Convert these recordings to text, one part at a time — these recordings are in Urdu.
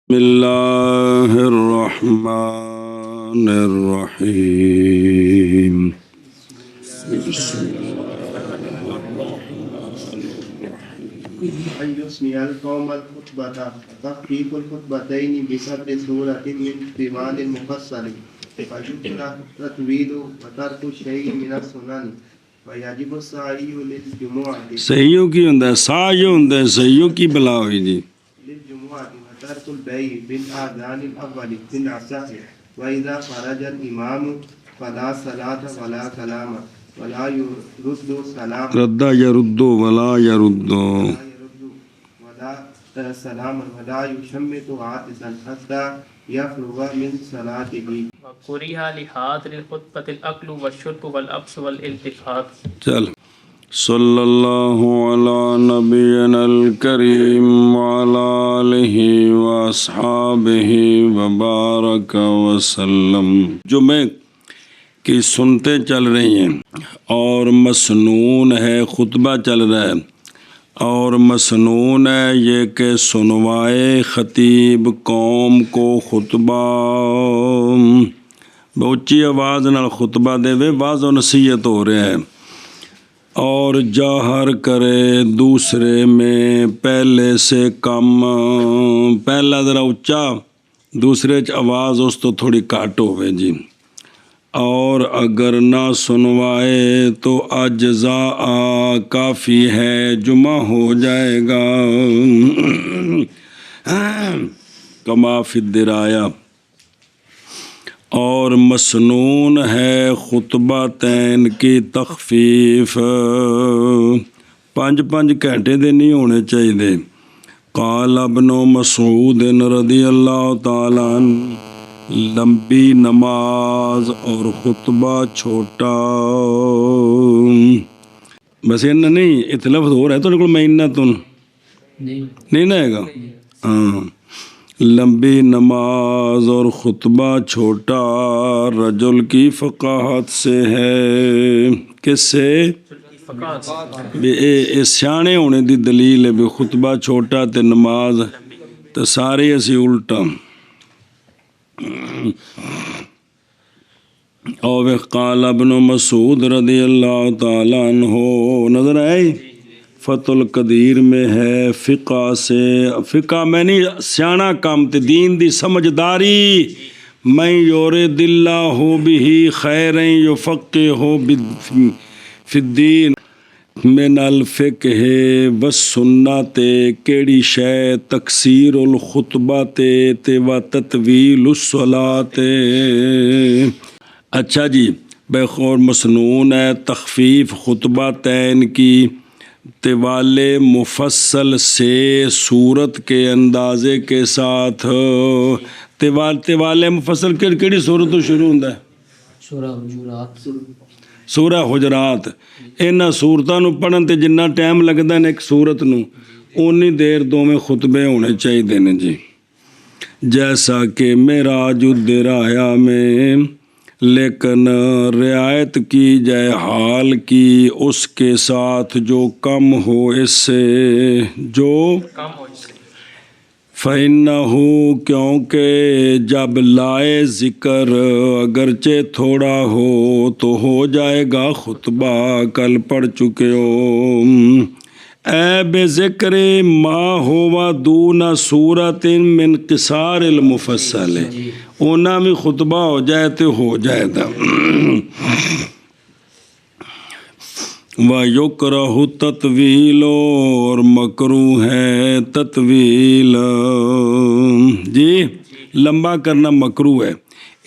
بسم اللہ الرحمن الرحیم أن يسمع القوم الخطبة تخفيف الخطبتين بسبب سورة من طوال المفصل فيكره التطويل وترك شيء من السنن ويجب السعي للجمعة صحیحوں کی ہوں سایوں ہوں صحیحوں کی بلا ہوئی جی للجمعة وترك البيع بالآذان الأول في الأصح وإذا خرج الإمام فلا صلاة ولا كلام ولا يرد السلام ردہ یردو ولا یردو ولا سلام ولا يشمت عاطسا حتى يفرغ من صلاته وكره لحاضر الخطبة الأكل والشرب والأبس والالتفات. چل صلی اللہ علی نبینا الکریم وعلی آلہ واصحابہ وبارک وسلم. جمعے کی سنتیں چل رہی ہیں اور مسنون ہے، خطبہ چل رہا ہے اور مسنون ہے یہ کہ سنوائے خطیب قوم کو خطبہ اونچی آواز نال خطبہ دے وے، واعظ و نصیحت ہو رہے ہیں اور جاہر کرے دوسرے میں پہلے سے کم، پہلا ذرا اونچا دوسرے چ آواز اس تو تھوڑی کٹ ہوئے جی. اور اگر نہ سنوائے تو اجزاء کافی ہے، جمعہ ہو جائے گا. کما فی الدرایا. اور مسنون ہے خطبتین کی تخفیف، 5 گھنٹے دے نہیں ہونے چاہیے. قال ابن مسعود رضی اللہ تعالیٰ عنہ، لمبی نماز اور خطبہ چھوٹا. بس انہیں نہیں، اتنا لفظ ہو رہا ہے تو میں انہیں تو نہیں نہ ہے گا. ہاں، لمبی نماز اور خطبہ چھوٹا رجل کی فقاہت سے ہے. کس سے؟ سیانے ہونے دی دلیل ہے بھی خطبہ چھوٹا تے نماز تے سارے اسی الٹا. اور قال ابن مسعود رضی اللہ تعالیٰ عنہ، نظر آئی فتح القدیر میں ہے فقہ سے. فقہ میں نہیں، سیانا کام تے دین دی سمجھداری. میں یورد اللہ بہ خیرا یفقہہ فی الدین من الفقہ والسنت. کیڑی شے تکثیر الخطبۃ و تطویل الصلاۃ. اچھا جی، بخور مسنون ہے تخفیف خطبہ تین کی طوال مفصل سے، صورت کے اندازے کے ساتھ. طوال مفصل کیڑی صورت تو شروع ہوتا ہے؟ سورہ حجرات. انہاں صورتاں نو پڑھن تے جنہ ٹائم لگدا ہے ایک صورت نو، اونی دیر دوویں خطبے ہونے چاہیے نے جی. جیسا کہ معراج الدرایا میں، لیکن رعایت کی جائے حال کی اس کے ساتھ جو کم ہو اس سے، جو فَإِنَّهُ، کیونکہ جب لائے ذکر اگرچہ تھوڑا ہو تو ہو جائے گا خطبہ. کل پڑھ چکے ہو. اے بے ذکر ما ہوا دون صورت من قصار المفصل، اونا میں خطبہ ہو جائے تو ہو جائے گا. وَيُكْرَهُ التَّطْوِيلُ، اور مکروہ ہے تطویل جی، لمبا کرنا مکروہ ہے.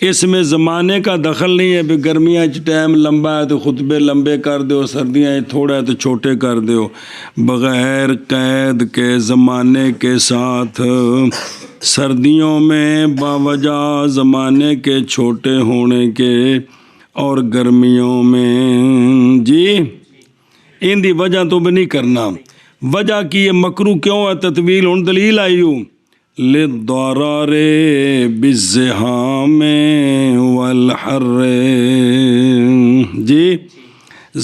اس میں زمانے کا دخل نہیں ہے بھی گرمیاں ٹائم لمبا ہے تو خطبے لمبے کر دو، سردیاں تھوڑا ہے تو چھوٹے کر دو. بغیر قید کے زمانے کے ساتھ، سردیوں میں باوجہ زمانے کے چھوٹے ہونے کے، اور گرمیوں میں جی ان دی وجہ تو بھی نہیں کرنا. وجہ کی یہ مکروہ کیوں ہے تطویل؟ ان دلیل آئی ہوں للضرر بالزحام والحر جی.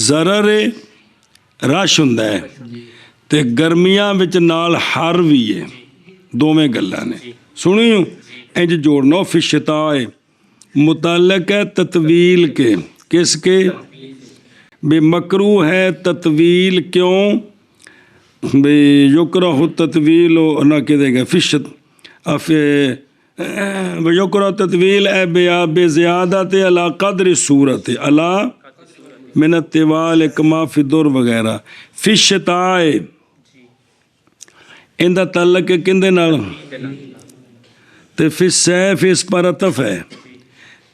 ضرر رش ہوندا ہے تے گرمیاں وچ نال حر بھی ہے، دوویں گلاں نے. سنیو انج جوڑنا فشتائے متعلق ہے تطویل کے، کس کے؟ بے مکروہ ہے تطویل، کیوں؟ بے یکرہ تطویل نہ کہ دے گا فشت یکرہ تطویل ہے بے زیادت علی قدر صورت علی من الطوال کما فی الدر وغیرہ. فشتائے ان دا تعلق ہے کندے نال؟ تے فی السیف اس پر عطف ہے،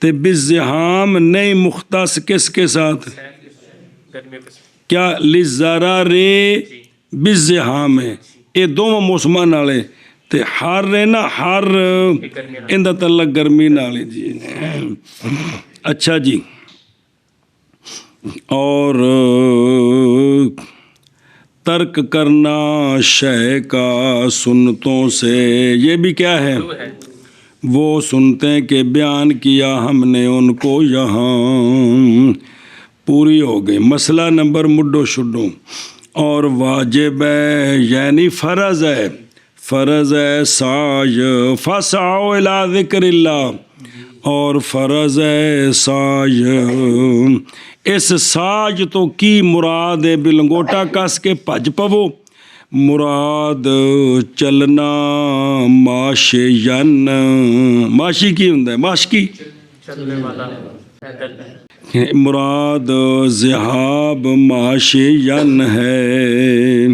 تے بالزحام نہیں مختص کس کے ساتھ؟ کیا للضرر بالزحام ہے، یہ دونوں موسماں نالے تے ہر ہے نا، ہر ان دا تعلق گرمی نالے جی. اچھا جی، اور ترک کرنا شے کا سنتوں سے، یہ بھی کیا ہے؟ وہ سنتے کہ بیان کیا ہم نے ان کو یہاں پوری ہو گئی. مسئلہ نمبر مڈو شڈو. اور واجب ہے یعنی فرض ہے، فرض ہے ساج فسعوا الی ذکر اللہ، اور فرض ہے ساج. اس ساج تو کی مراد ہے؟ بلنگوٹا کس کے بھج پو، مراد چلنا ماشین. ماشی کی ہوں ماشکی، مراد ذہاب ماشین ہے،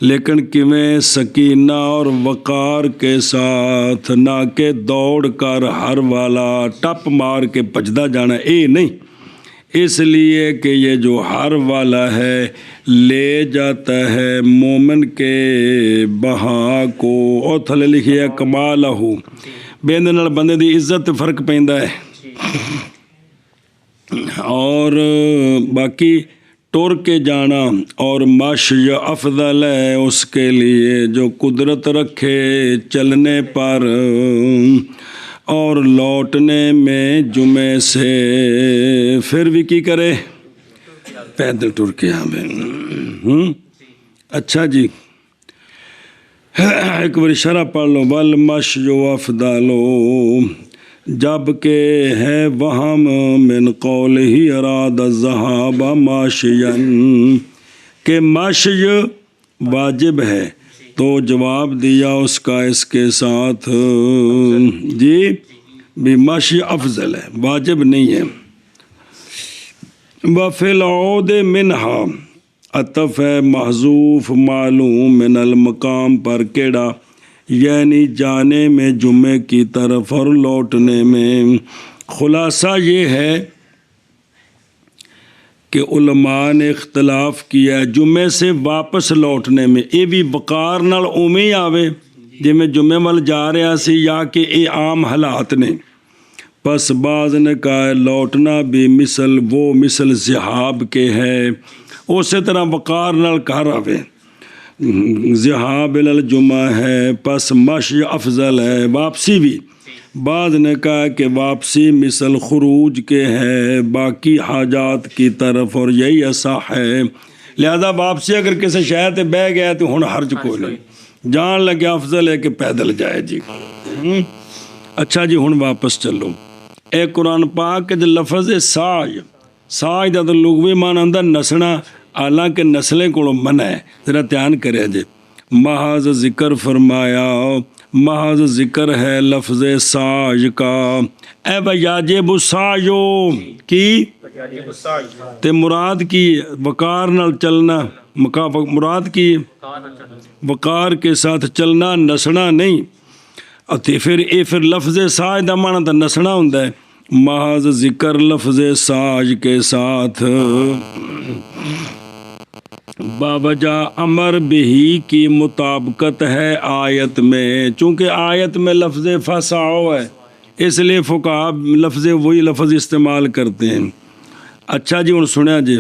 لیکن کیویں سکینہ اور وقار کے ساتھ، نہ کہ دوڑ کر ہر والا ٹپ مار کے بھجدا جانا، اے نہیں. اس لیے کہ یہ جو ہر والا ہے لے جاتا ہے مومن کے بہا کو، اور تھلے لکھیا کمالہ، بیندے نال بندے دی عزت فرق پیندا ہے. اور باقی ٹر کے جانا اور مشی افضل ہے اس کے لیے جو قدرت رکھے چلنے پر اور لوٹنے میں جمعے سے، پھر بھی کی کرے؟ پیدل ٹر کے آوے. اچھا جی، ایک بار شرح پڑھ لو. والمشی افضل جب کہ ہے وہم من قولہ اراد الذہاب ماشین، کہ مشی واجب ہے تو جواب دیا اس کا اس کے ساتھ جی بھی مشی افضل ہے، واجب نہیں ہے. وفی العود منہا عطف ہے محذوف معلوم من المقام پر، کیڑا؟ یعنی جانے میں جمعے کی طرف اور لوٹنے میں. خلاصہ یہ ہے کہ علماء نے اختلاف کیا ہے جمعے سے واپس لوٹنے میں. یہ بھی وقار نال اوویں ہی آوے جی میں جمعے وال جا رہا سی، یا کہ یہ عام حالات نے. پس بعض نے کہا لوٹنا بھی مثل وہ مثل ذہاب کے ہے، اسی طرح وقار نال گھر آوے. ذہاب الجمعہ ہے، پس مشی افضل ہے، واپسی بھی. بعض نے کہا کہ واپسی مثل خروج کے ہے باقی حاجات کی طرف، اور یہی ایسا ہے. لہذا واپسی اگر کسی شہر تے بہ گیا تو ہن حرج کوئی نہیں، جان لگے افضل ہے کہ پیدل جائے جی. اچھا جی، ہن واپس چلو. اے قرآن پاک جو لفظ ساج، ساج دا تو لغوی معنی ہوندا نسنا، حالانکہ نسلیں کو منع ہے، ذرا دھیان کرے جی. محض ذکر فرمایا، محض ذکر ہے لفظ ساج کا. اے یاجب ساجو کی تے مراد کی وقار نال چلنا، مراد کی وقار کے ساتھ چلنا، نسنا نہیں. تے پھر لفظ ساج دا معنی تو نسنا ہوندا ہے. محض ذکر لفظ ساج کے ساتھ باوجہ امر بہی کی مطابقت ہے آیت میں، چونکہ آیت میں لفظ فسعوا ہے اس لیے فقہا لفظ وہی لفظ استعمال کرتے ہیں. اچھا جی، ہن سنیا جی.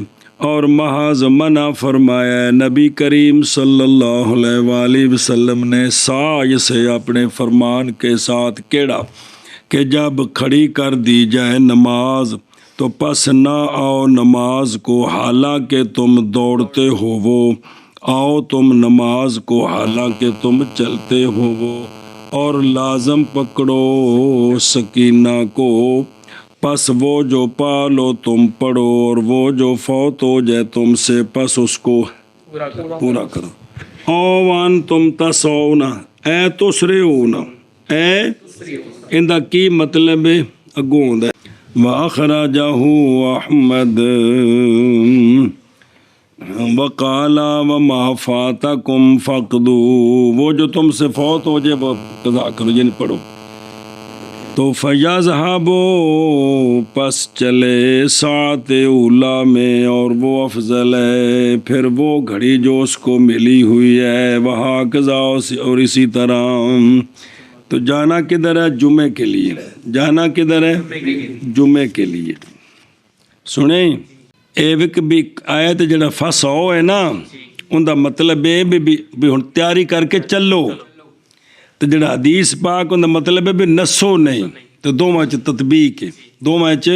اور محض منع فرمایا ہے نبی کریم صلی اللہ علیہ وآلہ وسلم نے ساج سے اپنے فرمان کے ساتھ، کیڑا؟ کہ جب کھڑی کر دی جائے نماز تو پس نہ آؤ نماز کو حالانکہ تم دوڑتے ہو، وہ آؤ تم نماز کو حالانکہ تم چلتے ہو. وہ اور لازم پکڑو سکینہ کو، پس وہ جو پالو تم پڑھو، اور وہ جو فوت ہو جائے تم سے پس اس کو پورا کرو۔ اوان تم تسونا، اے تسرعون، اے اندہ کی مطلب اگوں ہوندا ہے وَأَخْرَجَهُ أَحْمَدُ وَقَالَ وَمَا فَاتَكُمْ فَقْدُوا، وہ جو تم سے فوت ہو جائے وہ قضا کرو، یعنی پڑھو۔ تو فَيَذْهَبُوا، پس چلے ساعت اولا میں، اور وہ افضل ہے پھر وہ گھڑی جو اس کو ملی ہوئی ہے، وہاں قضا، اور اسی طرح۔ تو جانا کدھر ہے؟ جمعے کے لیے۔ جانا کدھر ہے؟ جمعے کے لیے۔ سنیں ایک بھی آیت جڑا فسو ہے نا، ان دا مطلب ہے بھی ہن تیاری کر کے چلو، تو جڑا حدیث پاک ان دا مطلب ہے بھی نسو نہیں، تو دوواں چ تطبیق ہے، دوواں چ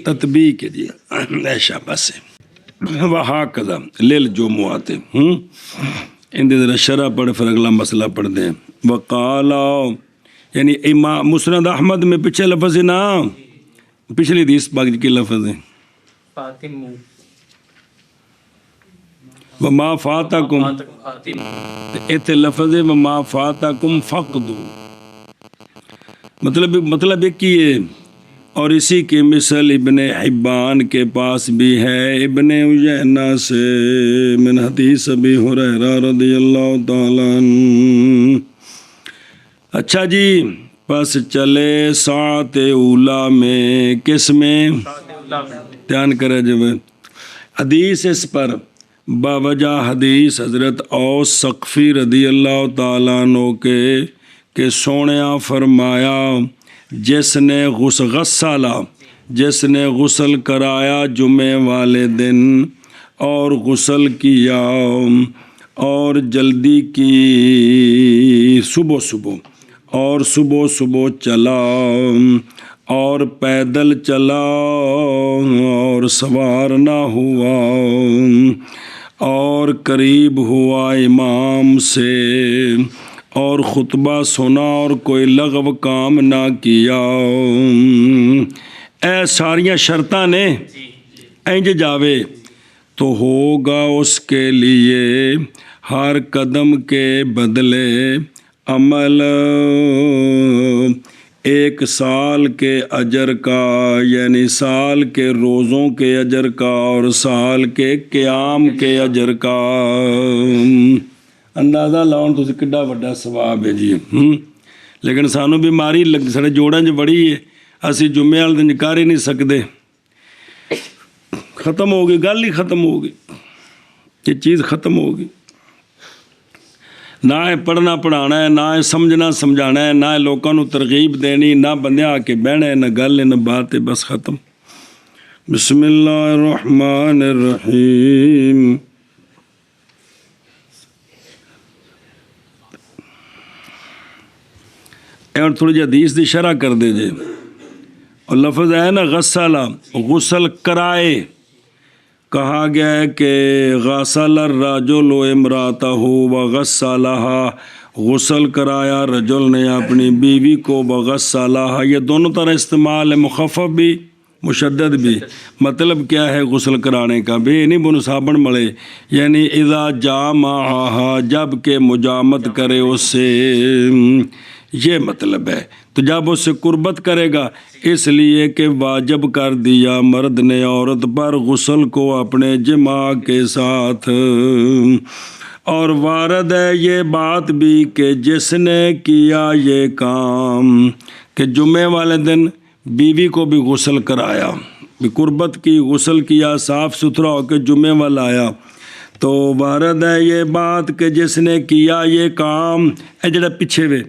تطبیق ہے جی، ایشا بس ہے۔ وہاں قضا للجمعات، ان دے ذرا شرح پڑھ پھر اگلا مسئلہ پڑھ دیں۔ وقالا، یعنی امام مسند احمد میں پیچھے لفظ ہے نا، پچھلی حدیث پاک کی لفظ ہے فاتمو وما فاتکم، ایتھے لفظ ہے وما فاتکم فقدو، مطلب ایک ہی ہے۔ اور اسی کی مثل ابن حبان کے پاس بھی ہے، ابن عیینہ سے، من حدیث ابی ہریرہ رضی اللہ تعالیٰ عنہ۔ اچھا جی، پس چلے ساعت اولا میں، کس میں؟ دھیان کرے جب حدیث اس پر باوجہ حدیث حضرت اوس ثقفی رضی اللہ تعالیٰ عنہ کے کہ سونیا فرمایا، جس نے غسل کرایا جمعے والے دن، اور غسل کیا، اور جلدی کی صبح صبح چلا، اور پیدل چلا، اور سوار نہ ہوا، اور قریب ہوا امام سے، اور خطبہ سنا، اور کوئی لغو کام نہ کیا، اے ساریاں شرطاں نے انج جاوے، تو ہوگا اس کے لیے ہر قدم کے بدلے عمل 1 سال کے اجر کا، یعنی سال کے روزوں کے اجر کا، اور سال کے قیام کے اجر کا۔ اندازہ لاؤ تسی کڈا وڈا ثواب ہے جی۔ لیکن سانو بیماری سارے جوڑاں چ بڑی ہے، اسی جمعے والے دن کر ہی نہیں سکتے، ختم ہو گئی گل ہی ختم ہو گئی، یہ چیز ختم ہو گئی۔ نہ پڑھنا پڑھانا ہے، نہ سمجھنا سمجھانا ہے، نہ لوگوں کو ترغیب دینی، نہ بندے آ کے بہنا ہے، نہ گل ہے، نہ بات ہے، بس ختم۔ بسم اللہ الرحمن الرحیم۔ اور تھوڑی جی حدیث دی شرح کر دے جے، اور لفظ ہے نا غسلہ، غسل کرائے، کہا گیا ہے کہ غسل الرجل امراتہ وغسلہا، غسل کرایا رجل نے اپنی بیوی کو، وغسلہا، یہ دونوں طرح استعمال ہے، مخفف بھی مشدد بھی۔ مطلب کیا ہے غسل کرانے کا؟ بے نہیں بنو صابن ملے، یعنی اذا جامعہا، جب کہ مجامت کرے اس سے، یہ مطلب ہے۔ تو جب اس سے قربت کرے گا، اس لیے کہ واجب کر دیا مرد نے عورت پر غسل کو اپنے جماع کے ساتھ۔ اور وارد ہے یہ بات بھی کہ جس نے کیا یہ کام، کہ جمعے والے دن بیوی کو بھی غسل کرایا، بھی قربت کی، غسل کیا، صاف ستھرا ہو کے جمعے والا آیا، تو وارد ہے یہ بات کہ جس نے کیا یہ کام، اے جڑا پیچھے وے،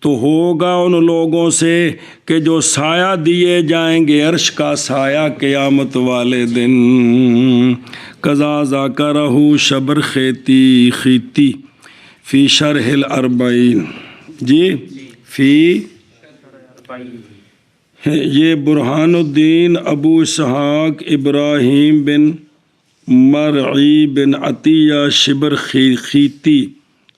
تو ہوگا ان لوگوں سے کہ جو سایہ دیے جائیں گے، عرش کا سایہ قیامت والے دن۔ قضا ذاکرہ شبر خیتی فی شرح الاربعین، جی فی، یہ برہان الدین ابو اسحاق ابراہیم بن مرعی بن عطیہ شبر خیتی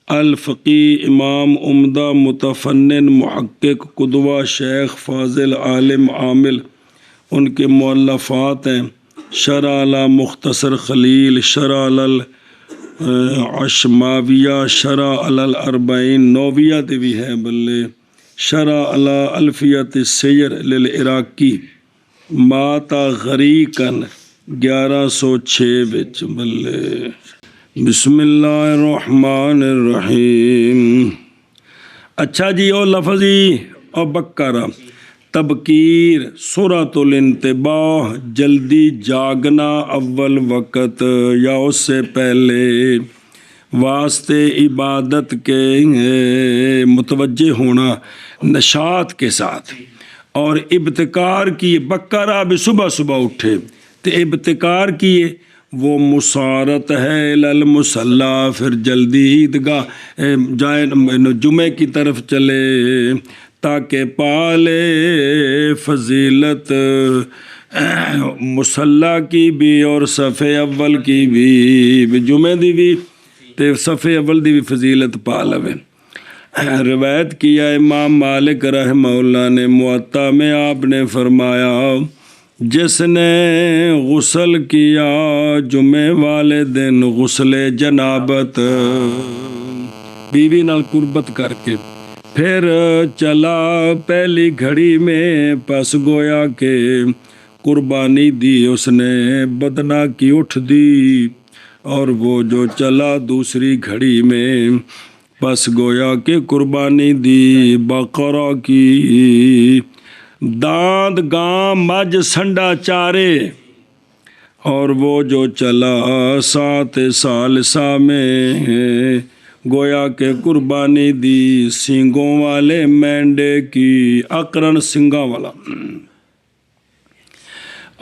الفقی امام عمدہ متفنن محقق قدوہ شیخ فاضل عالم عامل، ان کے مؤلفات ہیں شرح علی مختصر خلیل، شرح علی عشماویہ، شرح علی الاربعین نوویہ تے بھی ہے بلے، شرح علی الفیت السیر للعراقی، ماتا غریقن 1106 وچ بلے۔ بسم اللہ الرحمن الرحیم۔ اچھا جی او لفظی او بکرا تبکیر، سورۃ الانتباہ، جلدی جاگنا اول وقت یا اس سے پہلے، واسطے عبادت کے متوجہ ہونا نشاط کے ساتھ، اور ابتکار کی بکرا بھی صبح صبح اٹھے تو ابتکار کیے، وہ مسارت ہے المصلی، پھر جلدی عیدگاہ جائے جمعے کی طرف چلے تاکہ پالے فضیلت مصلی کی بھی اور صف اول کی بھی، جمعے دی بھی تے صف اول دی بھی فضیلت پا لوے۔ روایت کیا امام مالک رحمہ اللہ نے موطا میں، آپ نے فرمایا جس نے غسل کیا جمعے والے دن غسل جنابت، بیوی نال قربت کر کے، پھر چلا پہلی گھڑی میں، پس گویا کہ قربانی دی اس نے بدنا کی اٹھ دی، اور وہ جو چلا دوسری گھڑی میں، پس گویا کہ قربانی دی بقرہ کی، داند گاں مجھ سنڈا چارے، اور وہ جو چلا 7 ثالثہ میں، گویا کہ قربانی دی سینگوں والے مینڈے کی، اقرن سنگا والا،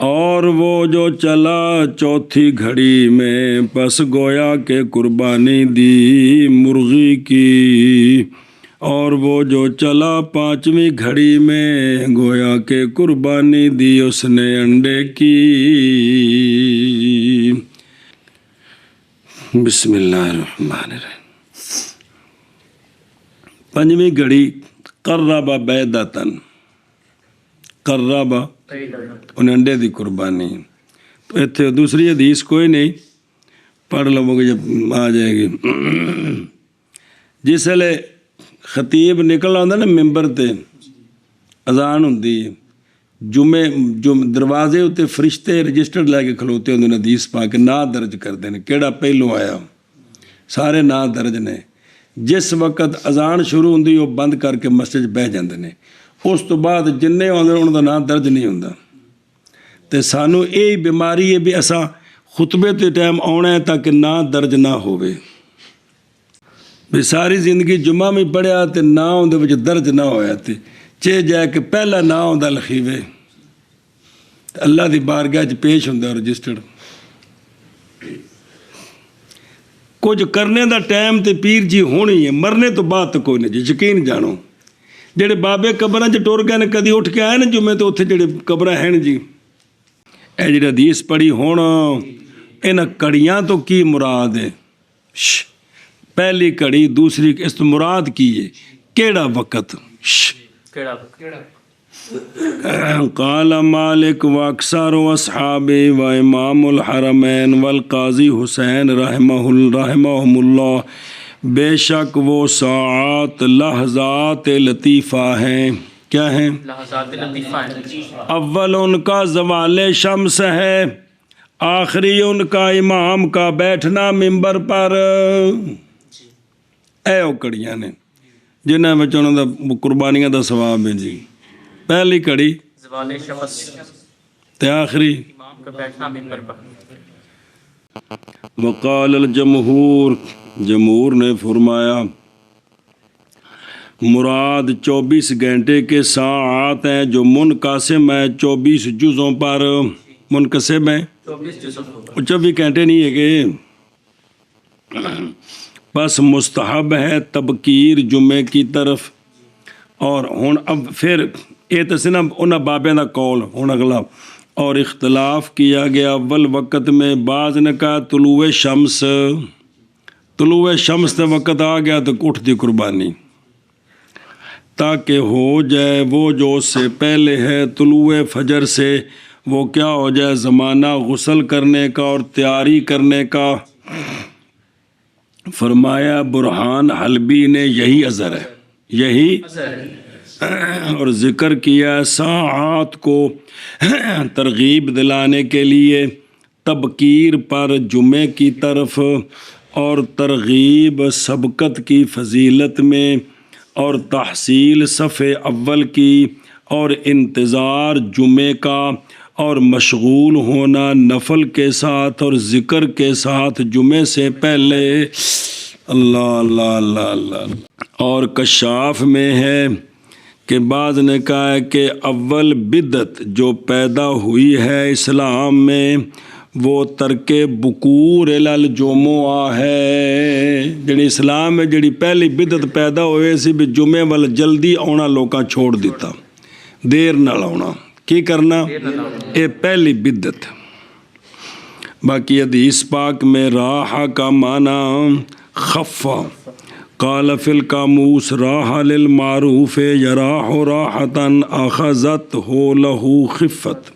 اور وہ جو چلا چوتھی گھڑی میں، پس گویا کہ قربانی دی مرغی کی، اور وہ جو چلا 5ویں گھڑی میں، گویا کہ قربانی دی اس نے انڈے کی۔ بسم اللہ الرحمن الرحیم۔ 5ویں گھڑی قربا بیدتن، قربا ان انڈے دی قربانی، تو اتنے دوسری حدیث کوئی نہیں، پڑھ لو گے جب آ جائے گی۔ جس ویلے خطیب نکل آتا نا ممبر تے، اذان ہوندی، دروازے اتنے فرشتے رجسٹرڈ لے کے کھلوتے ہوندے، حدیث پا کے نا درج کرتے ہیں، کیڑا پہلو آیا، سارے نا درج نے۔ جس وقت اذان شروع ہوندی وہ بند کر کے مسجد بہ جاندے نے، اس تو بعد جننے آتے انہوں کا نا درج نہیں ہوتا۔ تو سانو یہ بیماری ہے بھی اساں خطبے تے ٹائم آنا ہے تاکہ نا درج نہ ہوئے، بھی ساری زندگی جمعہ میں پڑھیا تے نا اندر وچ درج نہ ہویا تے چے جائے کہ پہلا نا ہوندا لکھیوے، اللہ دی بارگاہ چ پیش ہوندا رجسٹرڈ۔ کچھ کرنے دا ٹائم تے پیر جی ہونی ہے، مرنے تو بعد تو کوئی نہیں جی، یقین جانو۔ جڑے بابے قبراں چ ٹر گئے نے، کدی اٹھ کے آئے نا جمعے تو اتنے جڑے قبراں ہیں جی، اے جڑی حدیث پڑھی ہون انہاں کڑیاں تو کی مراد ہے؟ پہلی کڑی، دوسری، اس تو مراد کی ہے کیڑا وقت؟ قال مالک واکثر اصحابی و امام الحرمین والقاضی حسین رحمہم اللہ، بے شک وہ ساعات لحظات لطیفہ ہیں۔ کیا ہیں؟ لحظات لطیفہ ہیں۔ اول ان کا زوال شمس ہے، آخری ان کا امام کا بیٹھنا ممبر پر۔ اے او کڑیاں نے جنہاں وچ انہاں دا قربانیاں دا ثواب ہے جی۔ پہلی کڑی زوال شمس تے آخری امام کا بیٹھنا ممبر پر۔ وقال الجمہور، جمہور نے فرمایا مراد 24 گھنٹے کے ساعات ہیں جو منقسم ہیں 24 جزوں پر، منقسم ہیں 24 جزوں پر، 24 گھنٹے نہیں ہے کہ۔ بس مستحب ہے تبکیر جمعے کی طرف۔ اور ہن اب پھر یہ تو سی نا انہاں بابے دا قول، ہن اگلا اور اختلاف کیا گیا اول وقت میں، بعض نے کہا طلوع شمس، طلوع شمس کے وقت آ گیا تو اٹھ دی قربانی، تاکہ ہو جائے وہ جو اس سے پہلے ہے طلوع فجر سے، وہ کیا ہو جائے زمانہ غسل کرنے کا اور تیاری کرنے کا۔ فرمایا برہان حلبی نے یہی عذر ہے، یہی اور ذکر کیا ساعات کو ترغیب دلانے کے لیے تبکیر پر جمعے کی طرف، اور ترغیب سبقت کی فضیلت میں، اور تحصیل صف اول کی، اور انتظار جمعے کا، اور مشغول ہونا نفل کے ساتھ اور ذکر کے ساتھ جمعے سے پہلے۔ اللہ اللہ اللہ اللہ۔ اور کشاف میں ہے کہ بعض نے کہا ہے کہ اول بدعت جو پیدا ہوئی ہے اسلام میں وہ ترک بکور الجمعہ ہے۔ جڑی اسلام میں جڑی پہلی بدعت پیدا ہوئی سی بھی جمعے وال جلدی آنا لوکاں چھوڑ دیتا، دیر نال آنا، کی کرنا، اے پہلی بدعت۔ باقی حدیث پاک میں راحہ کا معنی خفا، قال فی القاموس راحہ للمعروف یراح راحتاً اخذت ہو لہو خفت،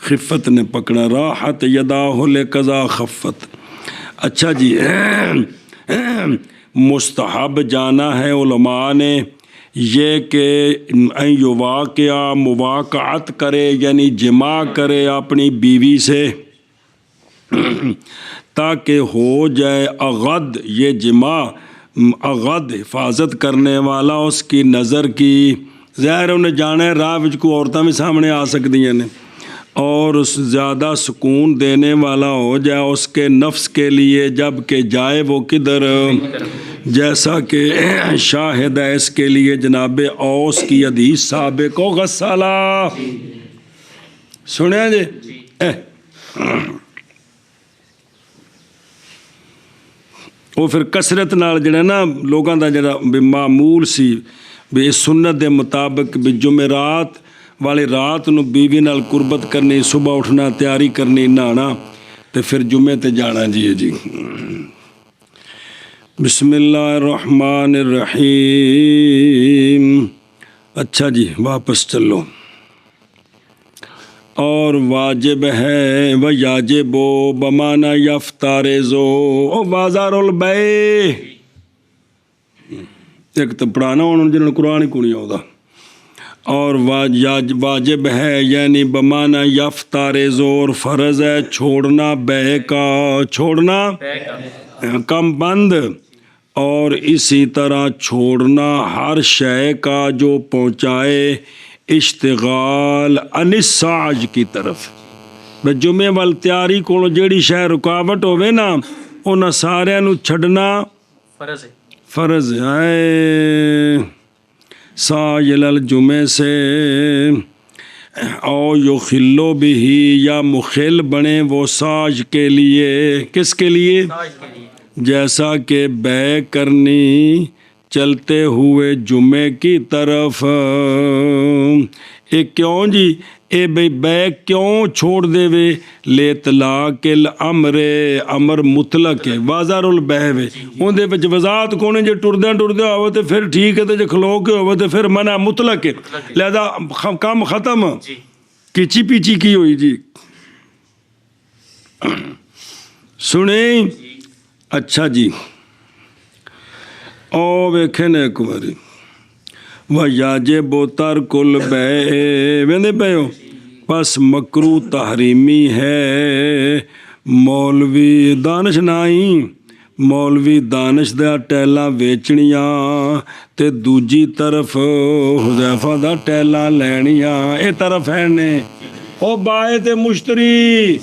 خفت نے پکڑا، راحت یداہ لقضا خفت۔ اچھا جی، مستحب جانا ہے علماء نے یہ کہ واقعہ مواقعت کرے، یعنی جماع کرے اپنی بیوی سے، تاکہ ہو جائے اغد، یہ جماع اغد حفاظت کرنے والا اس کی نظر کی۔ ظاہر انہیں جانا ہے راہ وچ کو عورتیں بھی سامنے آ سکتی ہیں، اور اس زیادہ سکون دینے والا ہو جائے اس کے نفس کے لیے، جب کہ جائے وہ کدھر، جیسا کہ شاہد ہے اس کے لیے جناب اوس کی حدیث سابق و غسالہ، سنیا جی۔ وہ پھر کثرت نال جڑا نا لوگاں دا جڑا معمول سی بھی سنت دے مطابق بھی جمعرات والی رات نو بیوی نال قربت کرنی، صبح اٹھنا، تیاری کرنی، نہانا، تے پھر جمعے تے جانا جی۔ بسم اللہ الرحمن الرحیم۔ اچھا جی واپس چلو۔ اور واجب ہے و یاجب بمانا یفتارزو او بازار البیع، ایک تو پڑھانا ہونا جنہوں قرآن ہی کونی ہوتا، اور واجب ہے یعنی بمانا یفتارزو، اور فرض ہے چھوڑنا بیع کا، چھوڑنا کم بند، اور اسی طرح چھوڑنا ہر شے کا جو پہنچائے اشتغال عن السعج کی طرف۔ جمعے وال تیاری کو جیڑی شے رکاوٹ ہوئے نا انہاں سارے نو چھڑنا فرض ہے۔ سائل الجمعے سے، او یخلو بھی، یا مخل بنے وہ ساج کے لیے، کس کے لیے، جیسا کہ بیع کرنی چلتے ہوئے جمعے کی طرف۔ کیوں جی اے بھئی بیع کیوں چھوڑ دے وے، لِطلاق الامر، امر مطلق ہے، بازار البیع ہے، اون دے وچ وضاحت کونے جے ٹردیاں ہوئے تے پھر ٹھیک ہے، تے جے کھلو کے ہوئے تے پھر منع مطلق ہے، لہذا کام ختم، کچی پیچی کی ہوئی جی، سنیں۔ اچھا جی، او ویکھے نے ایک باری وَيَجِبُ تَرْكُ الْبَيْعِ، ویندے پے ہو، بس مکرو تحریمی ہے۔ مولوی دانش نائی، مولوی دانش دا ٹیلاں ویچنیاں تے دوجی طرف حذیفہ دا ٹیلاں لینیاں، اے طرف ہے نے او بائے تے مشتری،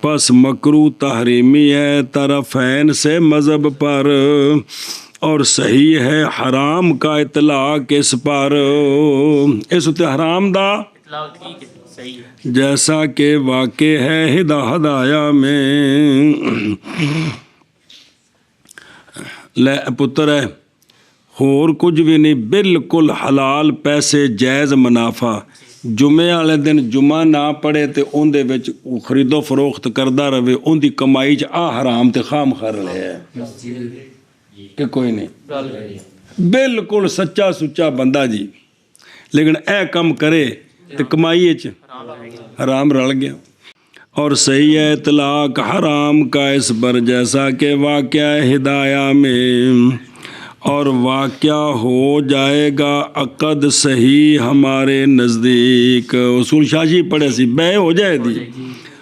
پس مکرو تحریمی ہے طرفین سے مذہب پر، اور صحیح ہے حرام کا اطلاق اس پر، اس تے حرام دا جیسا کہ واقع ہے ہدایہ میں۔ لے پتر ہے اور کچھ بھی نہیں، بالکل حلال پیسے، جائز منافع، ਜੁਮੇ ਵਾਲੇ ਦਿਨ ਜੁਮਾ ਨਾ ਪੜੇ ਤੇ ਉਹਦੇ ਵਿੱਚ ਉਹ ਖਰੀਦੋ ਫਰੋਖਤ ਕਰਦਾ ਰਵੇ, ਉਹਦੀ ਕਮਾਈ 'ਚ ਆ ਹਰਾਮ ਤੇ ਖਾਮ ਖਰ ਲਿਆ ਕਿ ਕੋਈ ਨਹੀਂ। ਬਿਲਕੁਲ ਸੱਚਾ ਸੁੱਚਾ ਬੰਦਾ ਜੀ, ਲੇਕਿਨ ਇਹ ਕੰਮ ਕਰੇ ਤੇ ਕਮਾਈ 'ਚ حرام رل گیا۔ اور صحیح ہے اطلاق حرام کا اس پر جیسا کہ واقعہ ہدایہ میں، اور واقعہ ہو جائے گا عقد صحیح ہمارے نزدیک، اصول شاشی پڑھے سی بے ہو جائے دی،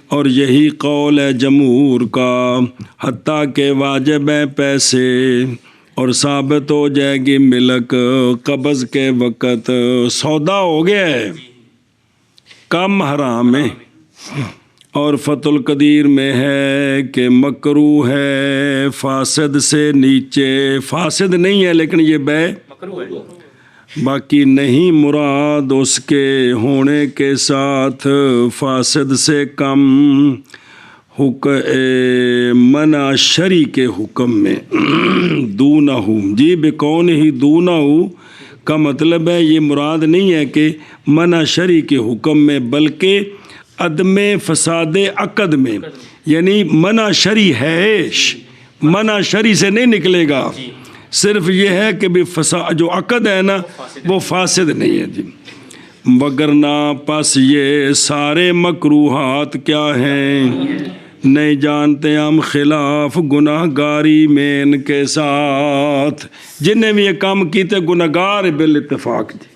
اور یہی قول ہے جمہور کا، حتیٰ کہ واجب ہے پیسے، اور ثابت ہو جائے گی ملک قبض کے وقت، سودا ہو گیا ہے کم حرام ہے۔ اور فتح القدیر میں ہے کہ مکروہ ہے فاسد سے نیچے، فاسد نہیں ہے لیکن یہ بے مکروہ ہے، باقی نہیں مراد اس کے ہونے کے ساتھ فاسد سے کم منع شرع کے حکم میں دونہ، جی بکون ہی دونہ کا مطلب ہے یہ مراد نہیں ہے کہ منع شرع کے حکم میں، بلکہ عدم فساد عقد میں، یعنی منع شرع ہے، منع شرع سے نہیں نکلے گا، صرف یہ ہے کہ بھی فساد جو عقد ہے نا وہ فاسد نہیں ہے جی۔ وگرنہ پس یہ سارے مکروہات کیا ہیں، نہیں جانتے ہم خلاف گناہ گاری میں ان کے ساتھ، جن نے بھی یہ کام کیتے گناہ گار بالاتفاق جی۔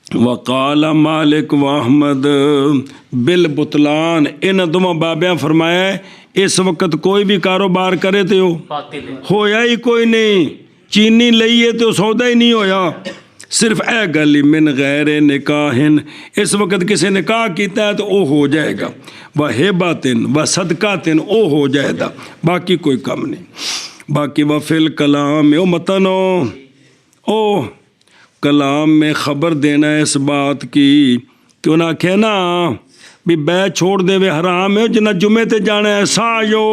وقال مالک و احمد بالبطلان، ان دونوں بابیاں فرمایا ہے اس وقت کوئی بھی کاروبار کرے تو باطل ہے، ہویا ہی کوئی نہیں، چینی لئیے تو سودا ہی نہیں ہویا، صرف اے گلی من غیر نکاحن، اس وقت کسی نکاح کیتا ہے تو او ہو جائے گا، وہ ہباتن و صدقاتن او ہو جائے گا، باقی کوئی کم نہیں۔ باقی وہ فی الکلام او متنو، او کلام میں خبر دینا ہے اس بات کی کہ انہاں کہنا بھی بے چھوڑ دے وے حرام ہے جنہ جمعے تے جانا ہے سایو،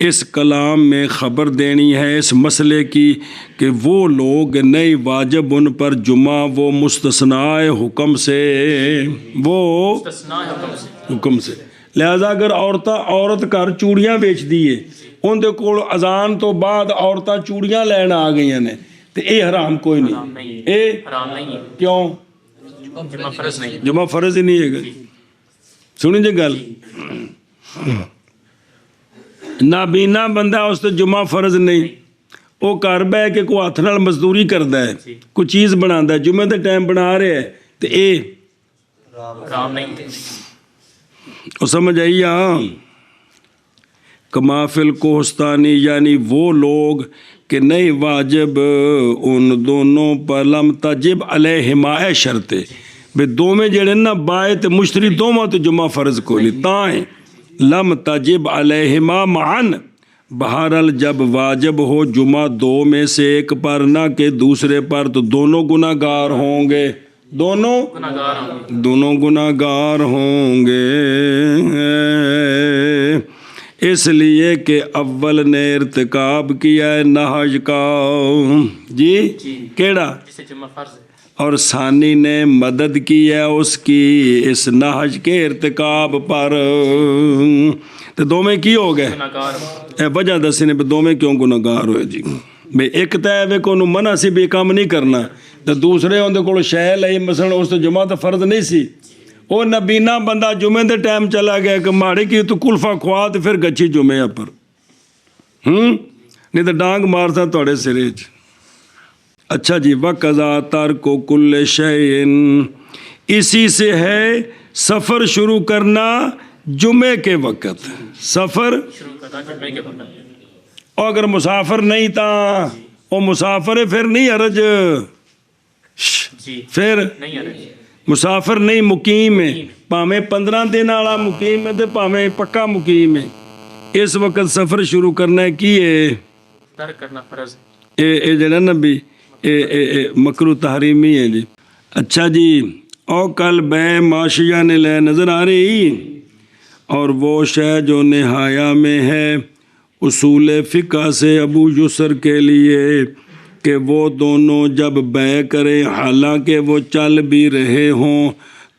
اس کلام میں خبر دینی ہے اس مسئلے کی کہ وہ لوگ نہیں واجب ان پر جمعہ وہ مستثناء حکم سے، وہ استثناء حکم سے، حکم سے، لہذا اگر عورت گھر چوڑیاں بیچ دیے، ان دے کول اذان تو بعد عورتاں چوڑیاں لینا آ گئی نے تو اے حرام کوئی حرام نہیں، نہیں ہے، اے حرام نہیں ہے، کیوں؟ جمعہ فرض نہیں ہے، جمعہ فرض ہی نہیں ہے گا، سنیں جی گل، نابینا بندہ اس تو جمعہ فرض نہیں، وہ گھر بہ کے کوئی ہاتھ نال مزدوری کرتا ہے، کوئی چیز بناتا ہے، جمعے تے ٹائم بنا رہے ہے تو اے حرام نہیں ہے، وہ سمجھ آئی ہاں۔ کما فی الکوہستانی، یعنی وہ لوگ کہ نہیں واجب ان دونوں پر، لم تجب علیہما اے شرط بے دو میں جڑے نا بائے تے مشتری دوواں تو جمعہ فرض کوئی تاں ہیں، لم تجب علیہما معن، بہرحال جب واجب ہو جمعہ دو میں سے ایک پر نہ کہ دوسرے پر تو دونوں گناہ گار ہوں گے، دونوں گناہگار ہوں گے، دونوں گناہ گار ہوں گے، اس لیے کہ اول نے ارتکاب کیا ہے نہج کا، جی کیڑا، جسے جمعہ فرض ہے، اور ثانی نے مدد کی ہے اس کی اس نہج کے ارتکاب پر، تو دو میں کی ہو گئے، گناہگار ہوں گے، اے وجہ دسی نے دو میں کیوں گناہ گار ہوئے جی، بے ایک تے وے کو منع سی بھی کام نہیں کرنا، تو دوسرے اندے کول شے لئی مثلا اس تو جمعہ تو فرض نہیں سی، وہ نبینا بندہ جمعے دے ٹائم چلا گیا کہ ماڑی کی تو کلفہ کھوا تو پھر گچھی جمعہ پر، نہیں تو ڈانگ مارتا توڑے سرے چ۔ اچھا جی، وَقَضَا تَرْكُ كُلِّ شَيْءٍ، اسی سے ہے سفر شروع کرنا جمعے کے وقت، سفر شروع کرنا جمعے کے وقت، اور اگر مسافر نہیں تھا وہ مسافر ہے پھر نہیں حرج، جی پھر نہیں ہے، مسافر نہیں مقیم ہے، پاویں 15 دن والا مقیم ہے تو پاویں پکا مقیم ہے، اس وقت سفر شروع کرنا ہے کی ہے ترک کرنا فرض ہے، اے جڑا نا بھی اے مکروہ تحریمی ہے جی۔ اچھا جی، او کل بے معاشیہ نے لے نظر آ رہی، اور وہ شے جو نہایا میں ہے اصول فقہ سے ابو یسر کے لیے، کہ وہ دونوں جب بے کریں حالانکہ وہ چل بھی رہے ہوں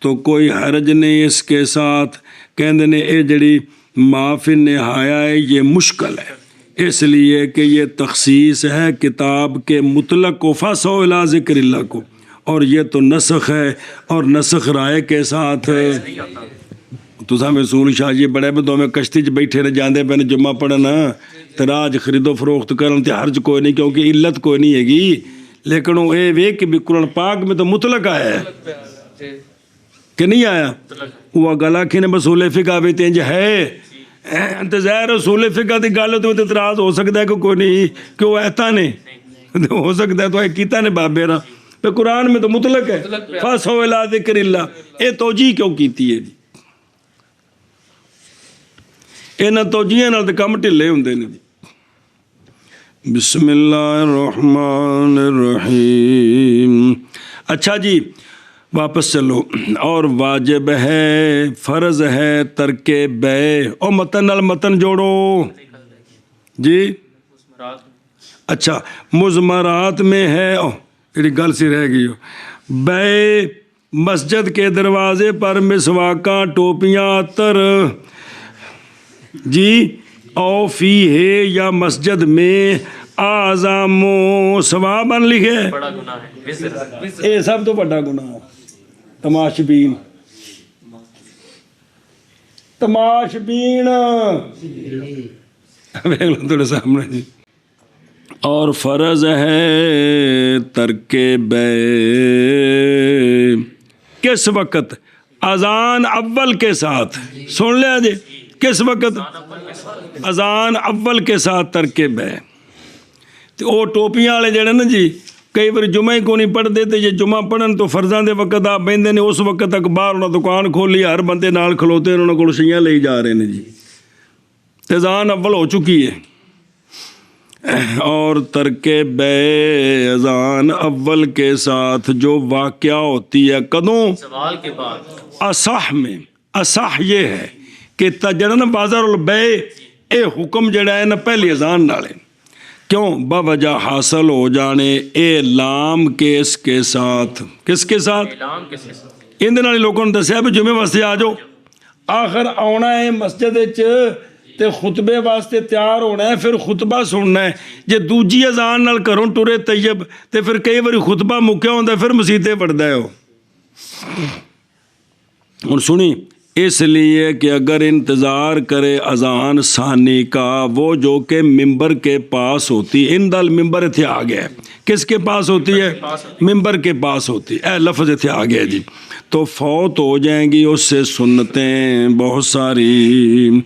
تو کوئی حرج نہیں اس کے ساتھ. کہندے نے اے جڑی معافی نہایا ہے یہ مشکل ہے اس لیے کہ یہ تخصیص ہے کتاب کے مطلق کو فَاسْعُوا إِلَىٰ ذِكْرِ اللَّهِ کو, اور یہ تو نسخ ہے اور نسخ رائے کے ساتھ ہے. تساں رسول شاہ جی بڑے بدو میں کشتی چ بیٹھے رہ جاندے پے جمعہ پڑھن تے راج خرید و فروخت کرن تے حرج کوئی نہیں کیونکہ علت کوئی نہیں ہے گی. لیکن وہ اے وے کہ بھی قرآن پاک میں تو مطلق آیا ہے کہ نہیں آیا. وہ گلا کھنے بسول فقہ بھی تینج ہے انتظار رسول فقہ دی گل تو اعتراض ہو سکتا ہے کہ کوئی نہیں کہ وہ ایتا نے ہو سکتا ہے تو کیتا نے بابے را پہ قرآن میں تو مطلق ہے فَاسْعُوا إِلَىٰ ذِكْرِ اللَّهِ. اے توجیہ کیوں کیتی ہے جی؟ انہاں توجیہاں نال تے کم ڈھلے ہوندے نے. بسم اللہ الرحمن الرحیم. اچھا جی واپس چلو. اور واجب ہے فرض ہے ترک بے. او متن نال متن جوڑو جی. اچھا مضمرات میں ہے تیری گل سی رہ گئی بے مسجد کے دروازے پر مسواکاں ٹوپیاں عطر جی او فی ہے یا مسجد میں اعظم ثواباً لکھے بڑا گناہ ہے وزر. اے سب تو بڑا گناہ ہے. تماشبین تماشبین تھوڑے سامنے جی. اور فرض ہے ترک بے کس وقت؟ اذان اول کے ساتھ. سن لیا جی کس وقت؟ اذان اول کے ساتھ ترک بے. تو وہ ٹوپیاں والے جڑے نا جی کئی بار جمعہ ہی کو نہیں پڑھتے تے جے جمعہ پڑھن تو فرضاں دے وقت آپ بہندے نے اس وقت تک باہر انہاں دکان کھولی ہر بندے نال کھلوتے انہاں کول شیاں لے جا رہے ہیں جی. اذان اول ہو چکی ہے. اور ترک بے اذان اول کے ساتھ جو واقعہ ہوتی ہے کدوں؟ سوال کے بعد. اصح میں اصح یہ ہے کہ جڑا نا بازار البے اے حکم جڑا ہے نا پہلی اذان نالے کیوں باوجہ حاصل ہو جانے اعلام کس کے ساتھ. کس کے ساتھ؟ اعلام کس کے ساتھ؟ ان دے نال لوگوں نے دسیا بھی جمعے واسطے آ جاؤ. آخر آنا ہے مسجد تے خطبے واسطے تیار ہونا ہے پھر خطبہ سننا ہے. جے دوجی اذان نال گھروں ٹرے طیب تے پھر کئی باری خطبہ مکیا ہوندا پھر مسیتے پڑھدا ہے. اور سنی اس لیے کہ اگر انتظار کرے اذان ثانی کا وہ جو کہ ممبر کے پاس ہوتی ان دل ممبر اتھے آ گیا ہے. کس کے پاس ہوتی ہے؟ ممبر کے پاس ہوتی. اے لفظ اتھے آ گیا جی. تو فوت ہو جائیں گی اس سے سنتیں بہت ساری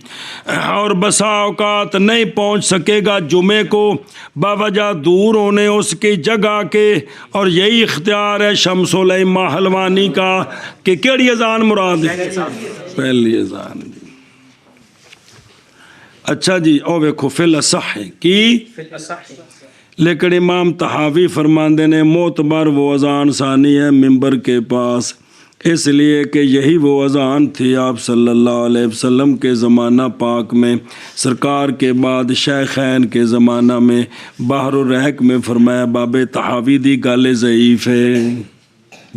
اور بسا اوقات نہیں پہنچ سکے گا جمعے کو باوجہ دور ہونے اس کی جگہ کے. اور یہی اختیار ہے شمس الائمہ حلوانی کا کہ کیڑی اذان مراد ہے؟ پہلی اذان. اچھا جی او ویکھو فی الاصح کی لیکن امام طحاوی فرماندے نے معتبر وہ اذان ثانی ہے ممبر کے پاس اس لیے کہ یہی وہ اذان تھی آپ صلی اللہ علیہ وسلم کے زمانہ پاک میں. سرکار کے بعد شیخین کے زمانہ میں بحر الرحق میں فرمایا بابے طحاوی دی گل ضعیف ہے.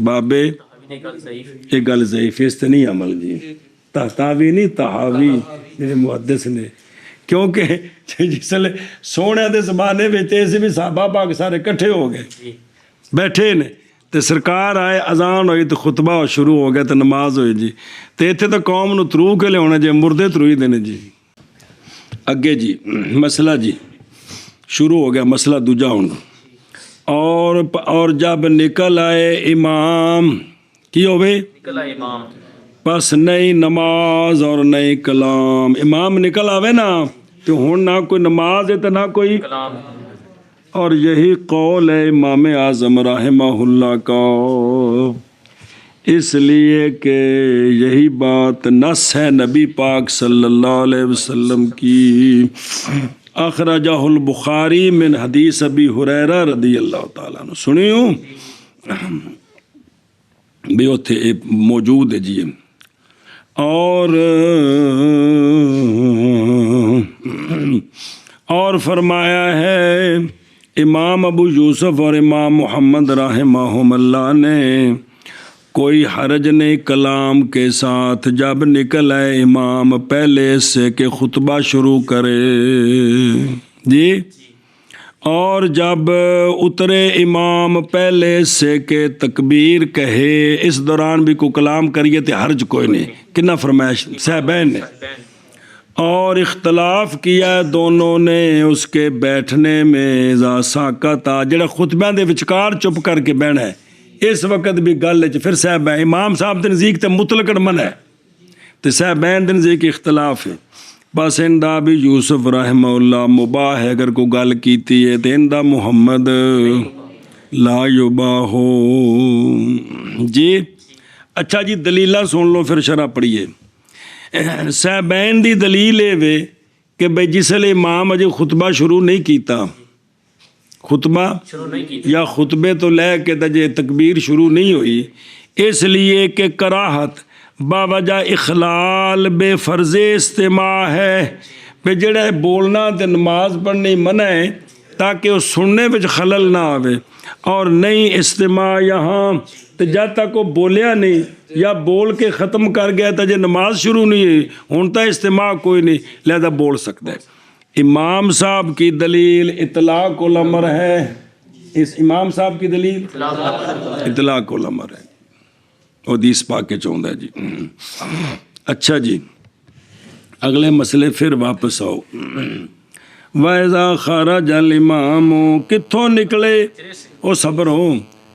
بابے یہ گل ضعیف اس تے نہیں عمل جی. طحاوی نہیں طحاوی میرے محدث نے کیونکہ جس لئے سونے دے زمانے میں ایسے بھی صحابہ پاک سارے کٹھے ہو گئے بیٹھے نے تے سرکار آئے اذان ہوئی تو خطبہ شروع ہو گیا تو نماز ہوئی جی. تے ایتھے تو قوم نو ترو کے لے ہونا جی مردے تروئی دینے جی. اگے جی مسئلہ جی شروع ہو گیا مسئلہ دوجا ہونا. اور جب نکل آئے امام کی ہوئے نکل آئے امام بس نئی نماز اور نئی کلام. امام نکل آوے نا تو ہون نہ کوئی نماز ہے تو نہ کوئی کلام. اور یہی قول ہے امام اعظم رحمہ اللہ کا اس لیے کہ یہی بات نص ہے نبی پاک صلی اللہ علیہ وسلم کی. اخرجہ البخاری من حدیث ابی ہریرہ رضی اللہ تعالیٰ عنہ. سنیوں بھی اتھے موجود ہے جی. اور فرمایا ہے امام ابو یوسف اور امام محمد رحمہم اللہ نے کوئی حرج نہیں کلام کے ساتھ جب نکل آئے امام پہلے سے کہ خطبہ شروع کرے جی، اور جب اترے امام پہلے سے کہ تکبیر کہے، اس دوران بھی کوئی کلام کریے تو حرج کوئی نہیں، کنا فرمائش صاحبین نے، اور اختلاف کیا دونوں نے اس کے بیٹھنے میں، اذا ساکت جڑا خطبہ دے وچکار چپ کر کے بہنا ہے، اس وقت بھی گل پھر صاحب امام صاحب دے نزدیک تے مطلق من ہے تو صاحبین دے نزدیک اختلاف ہے، بس اندہ بھی یوسف رحمہ اللہ مباح ہے، اگر کوئی گل کیتی ہے تو اندہ محمد لا یباہو جی۔ اچھا جی دلیلہ سن لو پھر شرح پڑھیے۔ صاحبین دی دلیل ہے وے کہ بھئی جس لئے امام اجے خطبہ شروع نہیں کیتا، خطبہ یا خطبے تو لے کے تجھے تکبیر شروع نہیں ہوئی، اس لیے کہ کراہت باوجہ اخلال بے فرض استماع ہے، پہ جڑا ہے بولنا تے نماز پڑھنی منع ہے تاکہ وہ سننے وچ خلل نہ آوے، اور نہیں استماع یہاں تو جب تک وہ بولیا نہیں یا بول کے ختم کر گیا تجھے نماز شروع نہیں ہوئی، ہوں تو استماع کوئی نہیں، لہذا بول سکتا ہے۔ امام صاحب کی دلیل اطلاق الامر ہے، اس امام صاحب کی دلیل اطلاق الامر ہے، حدیث پاک کے چوندہ جی۔ اچھا جی اگلے مسئلے پھر واپس آؤ۔ وَإِذَا خَرَجَ الْإِمَامُ کتھوں نکلے او صبر ہو،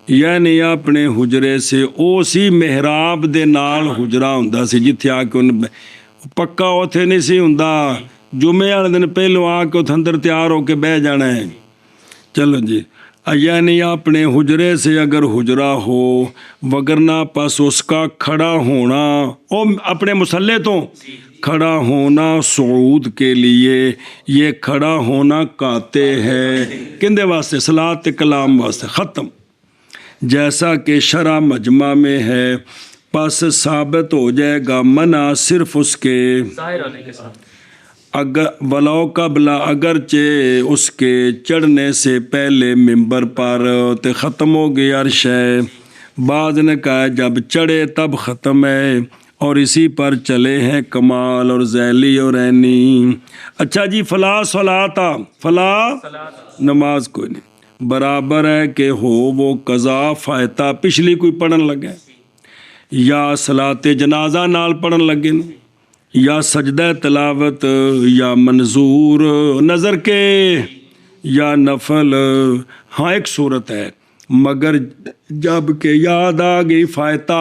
یعنی اپنے حجرے سے، اسی محراب دے نال حجرہ ہوندا سی جتھے آ کے پکا اوتھے نہیں سی ہوندا، جمعے والے دن پہلو آ کے اندر تیار ہو کے بہ جانا ہے، چلو جی۔ یعنی اپنے حجرے سے اگر حجرہ ہو، وگرنہ پس اس کا کھڑا ہونا، او اپنے مسلح تو کھڑا ہونا صعود کے لیے، یہ کھڑا ہونا کاتے ہے کندے واسطے؟ صلاۃ کلام واسطے، ختم، جیسا کہ شرع مجمع میں ہے، پس ثابت ہو جائے گا منع صرف اس کے ظاہر ہونے کے ساتھ، اگر ولو قبل اگرچہ اس کے چڑھنے سے پہلے ممبر پر تے ختم ہو گئی عرش ہے، بعض نے کہا جب چڑھے تب ختم ہے، اور اسی پر چلے ہیں کمال اور ذیلی اور عینی۔ اچھا جی فلا صلاۃ، فلا نماز کوئی نہیں، برابر ہے کہ ہو وہ قضا فائتہ پچھلی کوئی پڑھن لگے، یا صلاۃ جنازہ نال پڑھن لگے، یا سجدہ تلاوت، یا منظور نظر کے، یا نفل، ہاں ایک صورت ہے، مگر جب کہ یاد آ گئی فائتہ،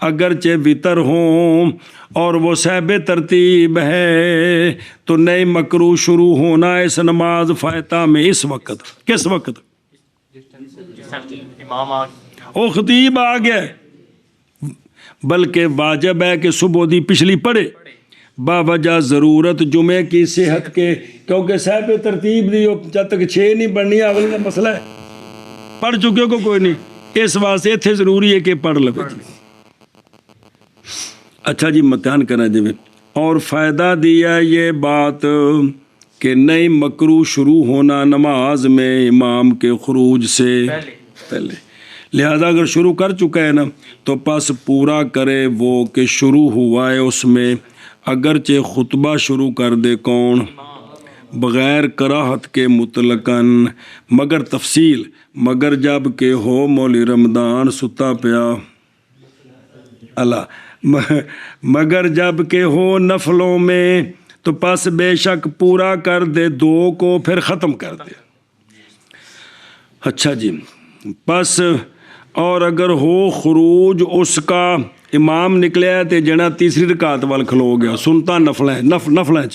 اگرچہ وطر ہوں اور وہ صحب ترتیب ہے، تو نئی مکروہ شروع ہونا اس نماز فائتہ میں اس وقت، کس وقت؟ امام آ او خطیب آ گیا، بلکہ واجب ہے کہ صبح دی پچھلی پڑھے باوجہ ضرورت جمعے کی صحت کے، کیونکہ صاحب ترتیب دی جب تک 6 نہیں پڑھنی اگلا مسئلہ ہے، پڑھ چکے کو کوئی نہیں، اس واسطے اتنے ضروری ہے کہ پڑھ لو۔ اچھا جی متعین کرنا جی، اور فائدہ دیا یہ بات کہ نئی مکروہ شروع ہونا نماز میں امام کے خروج سے پہلے، لہذا اگر شروع کر چکا ہے نا تو پس پورا کرے وہ کہ شروع ہوا ہے اس میں، اگرچہ خطبہ شروع کر دے کون؟ بغیر کراہت کے مطلقاً، مگر تفصیل، مگر جب کہ ہو مولی رمضان ستا پیا اللہ، مگر جب کہ ہو نفلوں میں تو پس بے شک پورا کر دے 2 کو پھر ختم کر دے۔ اچھا جی پس اور اگر ہو خروج اس کا، امام نکلیا تے جنا تیسری رکعت وال کھلو گیا، سنتا نفلیں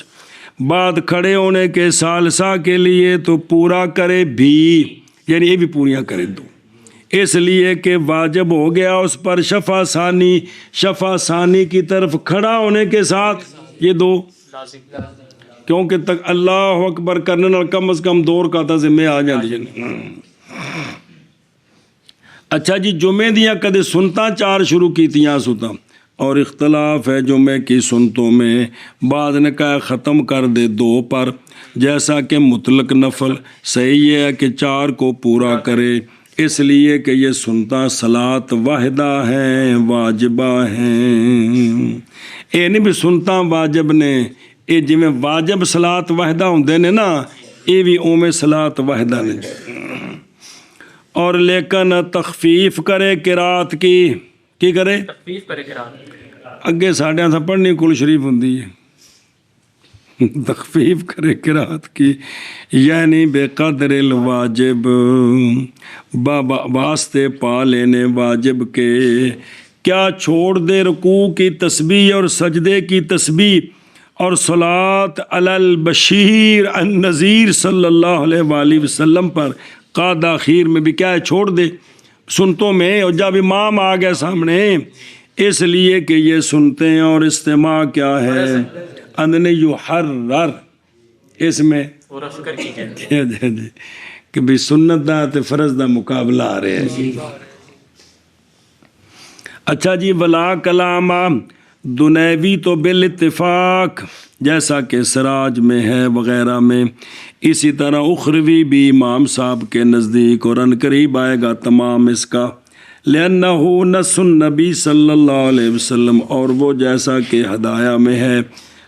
بعد کھڑے ہونے کے ثالثہ کے لیے تو پورا کرے بھی، یعنی یہ بھی پوریاں کرے 2، اس لیے کہ واجب ہو گیا اس پر شفع ثانی کی طرف کھڑا ہونے کے ساتھ یہ 2، کیونکہ تک اللہ اکبر کرنے نال کم از کم 2 رکعتاں ذمہ آ جاندی ہیں۔ اچھا جی جمعے دیاں کدے سنتاں 4 شروع کیتیاں سنتاں، اور اختلاف ہے جمعے کی سنتوں میں، بعض نے کہا ختم کر دے 2 پر، جیسا کہ مطلق نفل صحیح یہ ہے کہ 4 کو پورا کرے، اس لیے کہ یہ سنتا صلات واحدہ ہیں واجبہ ہیں۔ یہ نہیں بھی سنتا واجب نے، یہ جویں واجب صلات واحدہ ہوندے نے نا، یہ بھی اوویں صلات واحدہ نے۔ اور لیکن تخفیف کرے قرات کی کرے؟ تخفیف کرے قرات۔ اگے ساڈیاں تھا پڑھنی کل شریف ہوندی ہے، تخفیف کرے قرات کی، یعنی بے قدر الواجب، واسطے پا لینے واجب کے۔ کیا چھوڑ دے رکوع کی تسبیح اور سجدے کی تسبیح اور صلاۃ علی البشیر النذیر صلی اللہ علیہ وآلہ وسلم پر قاد آخیر میں بھی کیا ہے چھوڑ دے سنتوں میں، اور جب امام آ گئے سامنے، اس لیے کہ یہ سنتے ہیں اور استماع کیا ہے ان یحرر، اس میں پورا فکر کیجیے جی کہ بھی سنت دا تے فرض دا مقابلہ آ رہے ہیں۔ اچھا جی، ولا کلام دنیوی تو بالاتفاق، جیسا کہ سراج میں ہے وغیرہ میں، اسی طرح اخروی بھی امام صاحب کے نزدیک اور ان قریب آئے گا تمام اس کا، لأنہ نص النبی صلی اللہ علیہ وسلم، اور وہ جیسا کہ ہدایہ میں ہے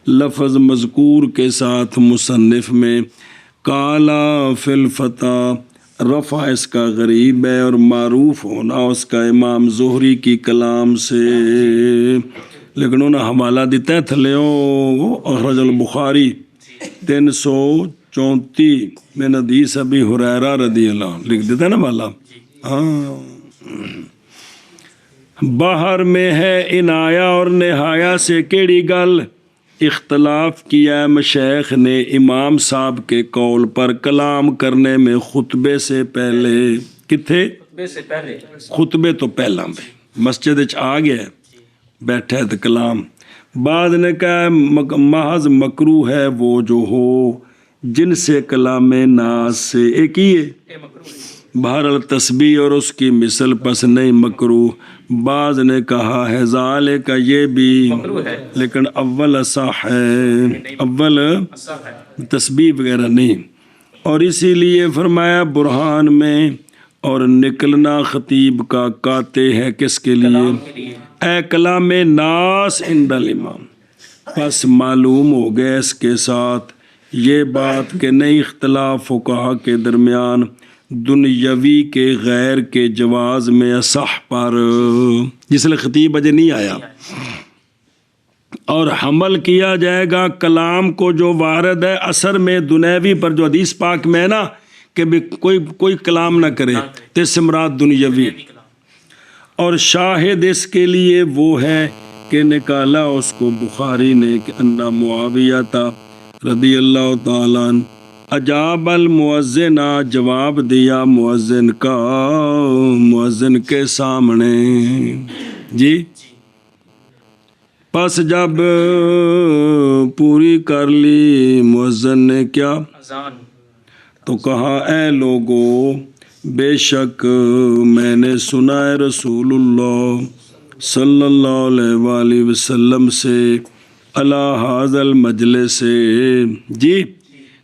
لفظ مذکور کے ساتھ مصنف میں، کالا فی الفتح، رفع اس کا غریب ہے اور معروف ہونا اس کا امام زہری کی کلام سے، لیکن انہوں نے حوالہ دیتا ہے تھلے اخرج البخاری 334 میں حدیث ابی ہریرہ رضی اللہ عنہ لکھ دیتا ہے نا والا۔ ہاں، باہر میں ہے عنایہ اور نہایہ سے کیڑی گل، اختلاف کیا ہے مشیخ نے امام صاحب کے قول پر کلام کرنے میں خطبے سے پہلے، کتھے؟ خطبے سے پہلے، خطبے تو پہلا میں مسجد وچ آ گیا بیٹھا ہے تو کلام، بعد نے کہا محض مکروہ ہے وہ جو ہو جن سے کلام ناس سے، ایک ہی ہے یہ مکروہ ہے۔ بہرحال تسبیح اور اس کی مثل پس نہیں مکروہ، بعض نے کہا ہے ذالک یہ بھی مکروہ ہے، لیکن اول اصح ہے، اول اصح ہے۔ تسبیح وغیرہ نہیں، اور اسی لیے فرمایا برہان میں، اور نکلنا خطیب کا کاتے ہے کس کے لیے؟ کلام کے لیے۔ اے کلام ناس عند الامام، پس معلوم ہو گیا اس کے ساتھ یہ بات کہ نہیں اختلاف فقہا کے درمیان دنیاوی کے غیر کے جواز میں اصح پر، جس لئے خطیب اجے نہیں آیا، اور حمل کیا جائے گا کلام کو جو وارد ہے اثر میں دنیاوی پر، جو حدیث پاک میں ہے نا کہ بھی کوئی کلام نہ کرے، تیس مراد دنیاوی، اور شاہد اس کے لیے وہ ہے کہ نکالا اس کو بخاری نے کہ انا معاویہ تھا رضی اللہ تعالیٰ عنہ اجاب المؤذن، جواب دیا مؤذن کا مؤذن کے سامنے جی، پس جب پوری کر لی مؤذن نے کیا اذان، تو کہا اے لوگو بے شک میں نے سنا ہے رسول اللہ صلی اللہ علیہ وآلہ وسلم سے علی ھذا المجلس سے جی،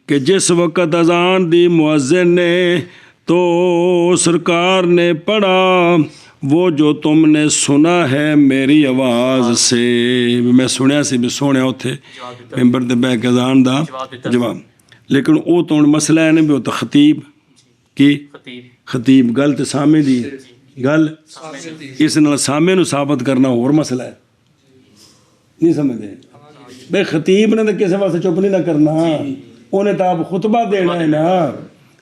کہ جس وقت اذان دی مؤذن نے تو سرکار نے پڑھا وہ جو تم نے سنا ہے میری آواز سے، میں سنیا سی بھی سونے ہوتے ممبر تے بیٹھ کے اذان دا جواب، لیکن وہ تو مسئلہ ہے نہیں بھی ہوتا خطیب کی، خطیب گل تے سامنے دی گل، اس نال سامنے نو ثابت کرنا اور مسئلہ ہے، نہیں سمجھتے بے خطیب نے تو کسی واسطے چپ نہیں نہ کرنا، انہیں تو آپ خطبہ دینا ہے نا،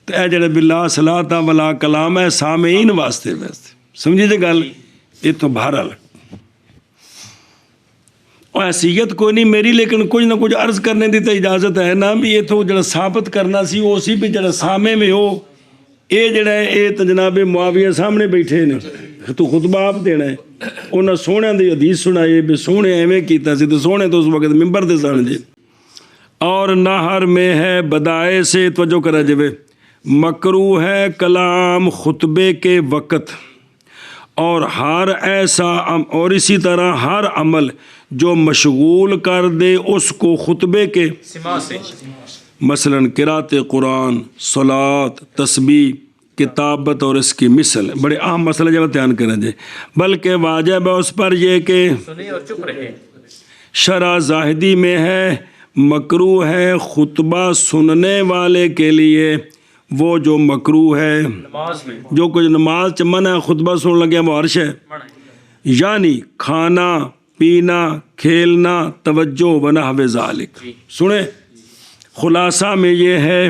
تو اے جڑے باللہ صلاۃ ولا کلام ہے سامعین واسطے سمجھی جے گل، یہ تو بہرحال حیثیت کوئی نہیں میری، لیکن کچھ نہ کچھ عرض کرنے دی تو اجازت ہے نا، بھی یہ تو جڑا ثابت کرنا سی وہ سی بھی جڑا سامنے میں ہو، یہ جڑا ہے یہ تو جناب معاویہ سامنے بیٹھے نے تو خطبہ آپ دینا ہے، انہاں سونے دی حدیث سنائی بھی سونے ایویں کیتا سی تو سونے تو اس وقت ممبر دے سن جی، اور نہر میں ہے بدائے سے توجہ کرا جوے، مکروہ ہے کلام خطبے کے وقت، اور ہر ایسا اور اسی طرح ہر عمل جو مشغول کر دے اس کو خطبے کے سما سے، مثلاً قرات قرآن، صلات، تسبیح، کتابت اور اس کی مثل بڑے اہم مسئلہ جب دھیان کریں جی، بلکہ واجب ہے اس پر یہ کہ سنے اور چپ رہے. شرع زاہدی میں ہے مکروہ ہے خطبہ سننے والے کے لیے وہ جو مکروہ ہے، نماز میں جو کچھ نماز چ منع ہے خطبہ سن لگے وہ عرش ہے، منع ہے. یعنی کھانا پینا کھیلنا توجہ و نحو ذالک. سنیں خلاصہ میں یہ ہے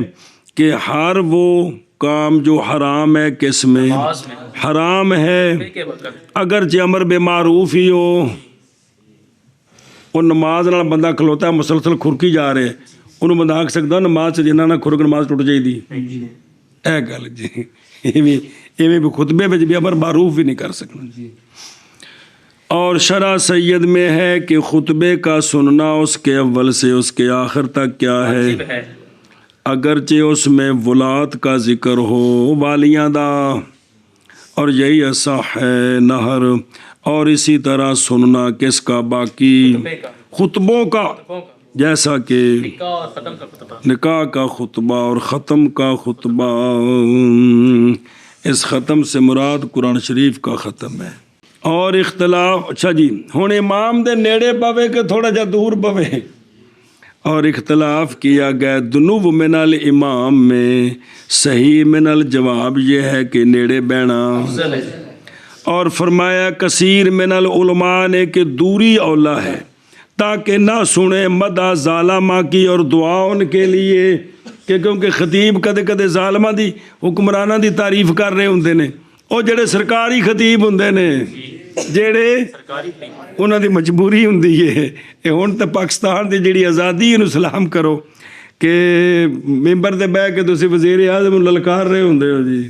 کہ ہر وہ کام جو حرام ہے کس میں نماز میں حرام ہے، پھر کے وقت اگرچہ امر بے معروف ہی ہو، وہ نماز نال بندہ کھلوتا ہے مسلسل کھرکی جا رہے انہوں بندہ آکھ سکتا نماز سے جنہاں نہ کھرک نماز ٹوٹ جائی دی اے گل جی ایویں بھی خطبے میں بھی امر معروف بھی نہیں کر سکنا. اور شرع سید میں ہے کہ خطبے کا سننا اس کے اول سے اس کے آخر تک کیا ہے، واجب ہے. اگرچہ اس میں ولاد کا ذکر ہو والیاں دا، اور یہی اصح ہے نہر، اور اسی طرح سننا کس کا باقی خطبے کا، خطبوں کا، خطبوں کا، جیسا کہ نکاح اور ختم کا خطبہ. نکاح کا خطبہ اور ختم کا خطبہ. اس ختم سے مراد قرآن شریف کا ختم ہے. اور اختلاف اچھا جی ہن امام دے نیڑے پوے کہ تھوڑا جا دور پوے، اور اختلاف کیا گیا دنو من الامام میں. صحیح من الجواب یہ ہے کہ نیڑے بینا، افضل ہے. اور فرمایا کثیر من العلماء نے کہ دوری اولا ہے تاکہ نہ سنے مدح ظالمہ کی اور دعا ان کے لیے، کہ کیونکہ خطیب کدے کدے ظالمہ دی حکمرانہ دی تعریف کر رہے ہوندے نے، اور جڑے سرکاری خطیب ہوندے نے جڑے سرکاری نہیں. انہاں دی مجبوری ہوندی ہے. ہن تے پاکستان دی جڑی آزادی نو سلام کرو کہ ممبر تے بیٹھ کے تسی وزیر اعظم نوں للکار رہے ہوندے ہو جی،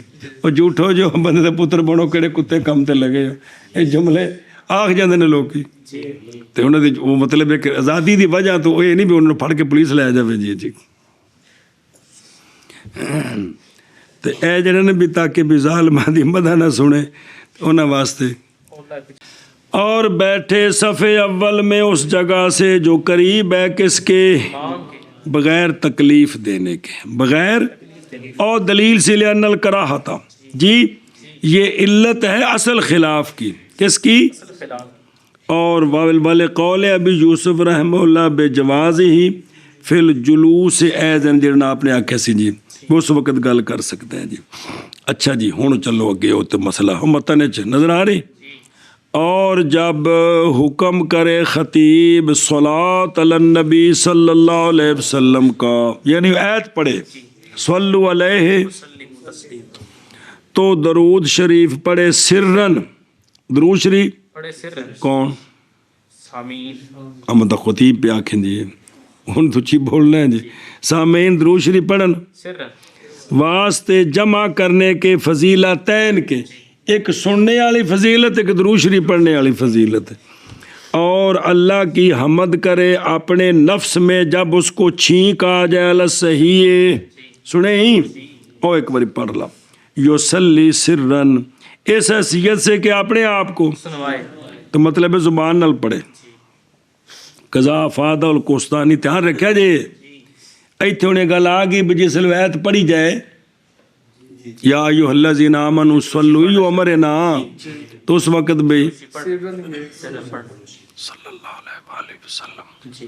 او جھوٹو جو بندے دے پتر بنو کہڑے کتے کم تے لگے ہو، یہ جملے آکھ جاندے نے لوکی. تے انہاں دی وہ مطلب ہے کہ آزادی دی وجہ تو یہ نہیں بھی انہوں نے پھڑ کے پولیس لے جاوے جی. تے اے جڑے نے بھی تاکہ بھی ظالماں دی مدح نہ سنے انہاں واسطے. اور بیٹھے صفحے اول میں اس جگہ سے جو قریب ہے کس کے، امام کے بغیر تکلیف دینے کے، بغیر اور دلیل سے لأن الکراہۃ جی یہ علت ہے اصل خلاف کی، کس کی، اصل خلاف. اور والے قول ابی یوسف رحمہ اللہ بے جواز ہی فی الجلوس ایذن جڑنا آپ نے آکھیا سی جی وہ اس وقت گل کر سکتے ہیں جی. اچھا جی ہن چلو اگے وہ تو مسئلہ متن وچ نظر آ رہی. اور جب حکم کرے خطیب صلاۃ علی النبی صلی اللہ علیہ وسلم کا، یعنی آیت پڑھے صلو علیہ وسلم تسلیم، تو درود شریف پڑھے سرن، درود شریف بڑے سر ہیں. کون سامعین احمد خطیب پہ آکھیں جی ہن تو چی بولنا ہے جی، سامعین درود شریف پڑھن سر ہیں. واسطے جمع کرنے کے فضیلتین کے، ایک سننے والی فضیلت ایک درود شریف پڑھنے والی فضیلت، اور اللہ کی حمد کرے اپنے نفس میں جب اس کو چھینک آ جائے صحیح سنے ہی او ایک باری پڑھ لا یوسلی سرن اس حیثیت سے کہ اپنے آپ کو، سنوائے. تو مطلب ہے زبان نال پڑھے. قضا فادہ القستانی دھیان رکھا جی ایتھے انہیں گل آ گئی بھی جس روایت پڑھی جائے یا ایھا الذین آمنوا صلوا یہ امر نا، تو اس وقت بھی سر پڑھ. صلی اللہ علیہ وآلہ وسلم جی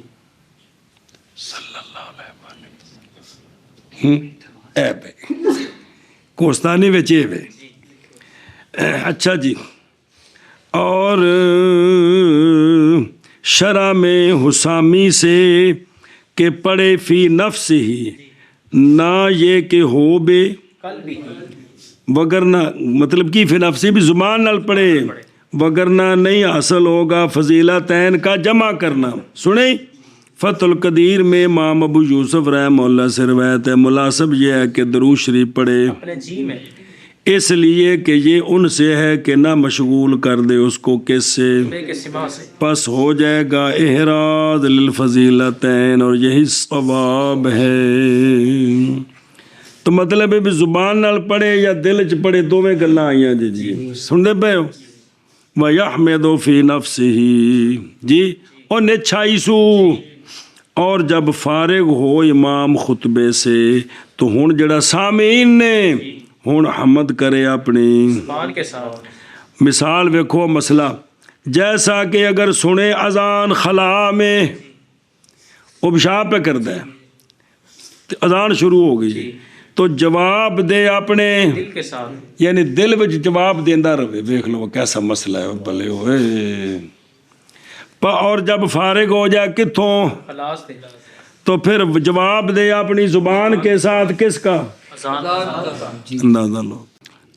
صلی اللہ علیہ وآلہ وسلم اے بھائی کوستانی وچ اے بھائی. اچھا جی اور شرع میں حسامی سے کہ پڑھے فی نفس ہی، نہ یہ کہ ہو بے کل بھی وگرنہ مطلب کی فی نفسی بھی زبان نال پڑھے وگرنہ نہیں حاصل ہوگا فضیلتین کا جمع کرنا. سنیں فتح القدیر میں امام ابو یوسف رحمہ اللہ سے روایت ہے مناسب یہ ہے کہ درود شریف پڑھے اپنے جی میں، اس لیے کہ یہ ان سے ہے کہ نہ مشغول کر دے اس کو کس سے، بے کے سما سے. پس ہو جائے گا احراز للفضیلتین اور یہی ثواب ہے. تو مطلب ہے بھی زبان نال پڑھے یا دل چ پڑھے دوویں گلاں آئیاں جی سن دے پے ہو. وَيَحْمِدُ فِي نَفْسِهِ جی اور نچھائی سو اور جب فارغ ہو امام خطبے سے تو ہن جڑا سامعین نے ہن حمد کرے اپنی زبان کے ساتھ. مثال ویکھو مسئلہ جیسا کہ اگر سنے اذان خلا میں وہ پیشاب پہ کرتا ہے تو اذان شروع ہو گئی تو جواب دے اپنے دل کے ساتھ. یعنی دل وچ جواب دیندا رہے. ویکھ لو کیسا مسئلہ ہے بھلے ہوئے. اور جب فارغ ہو جائے کتھوں خلاص دے تو پھر جواب دے اپنی زبان کے ساتھ کس کا اذان کا. اندازہ لو.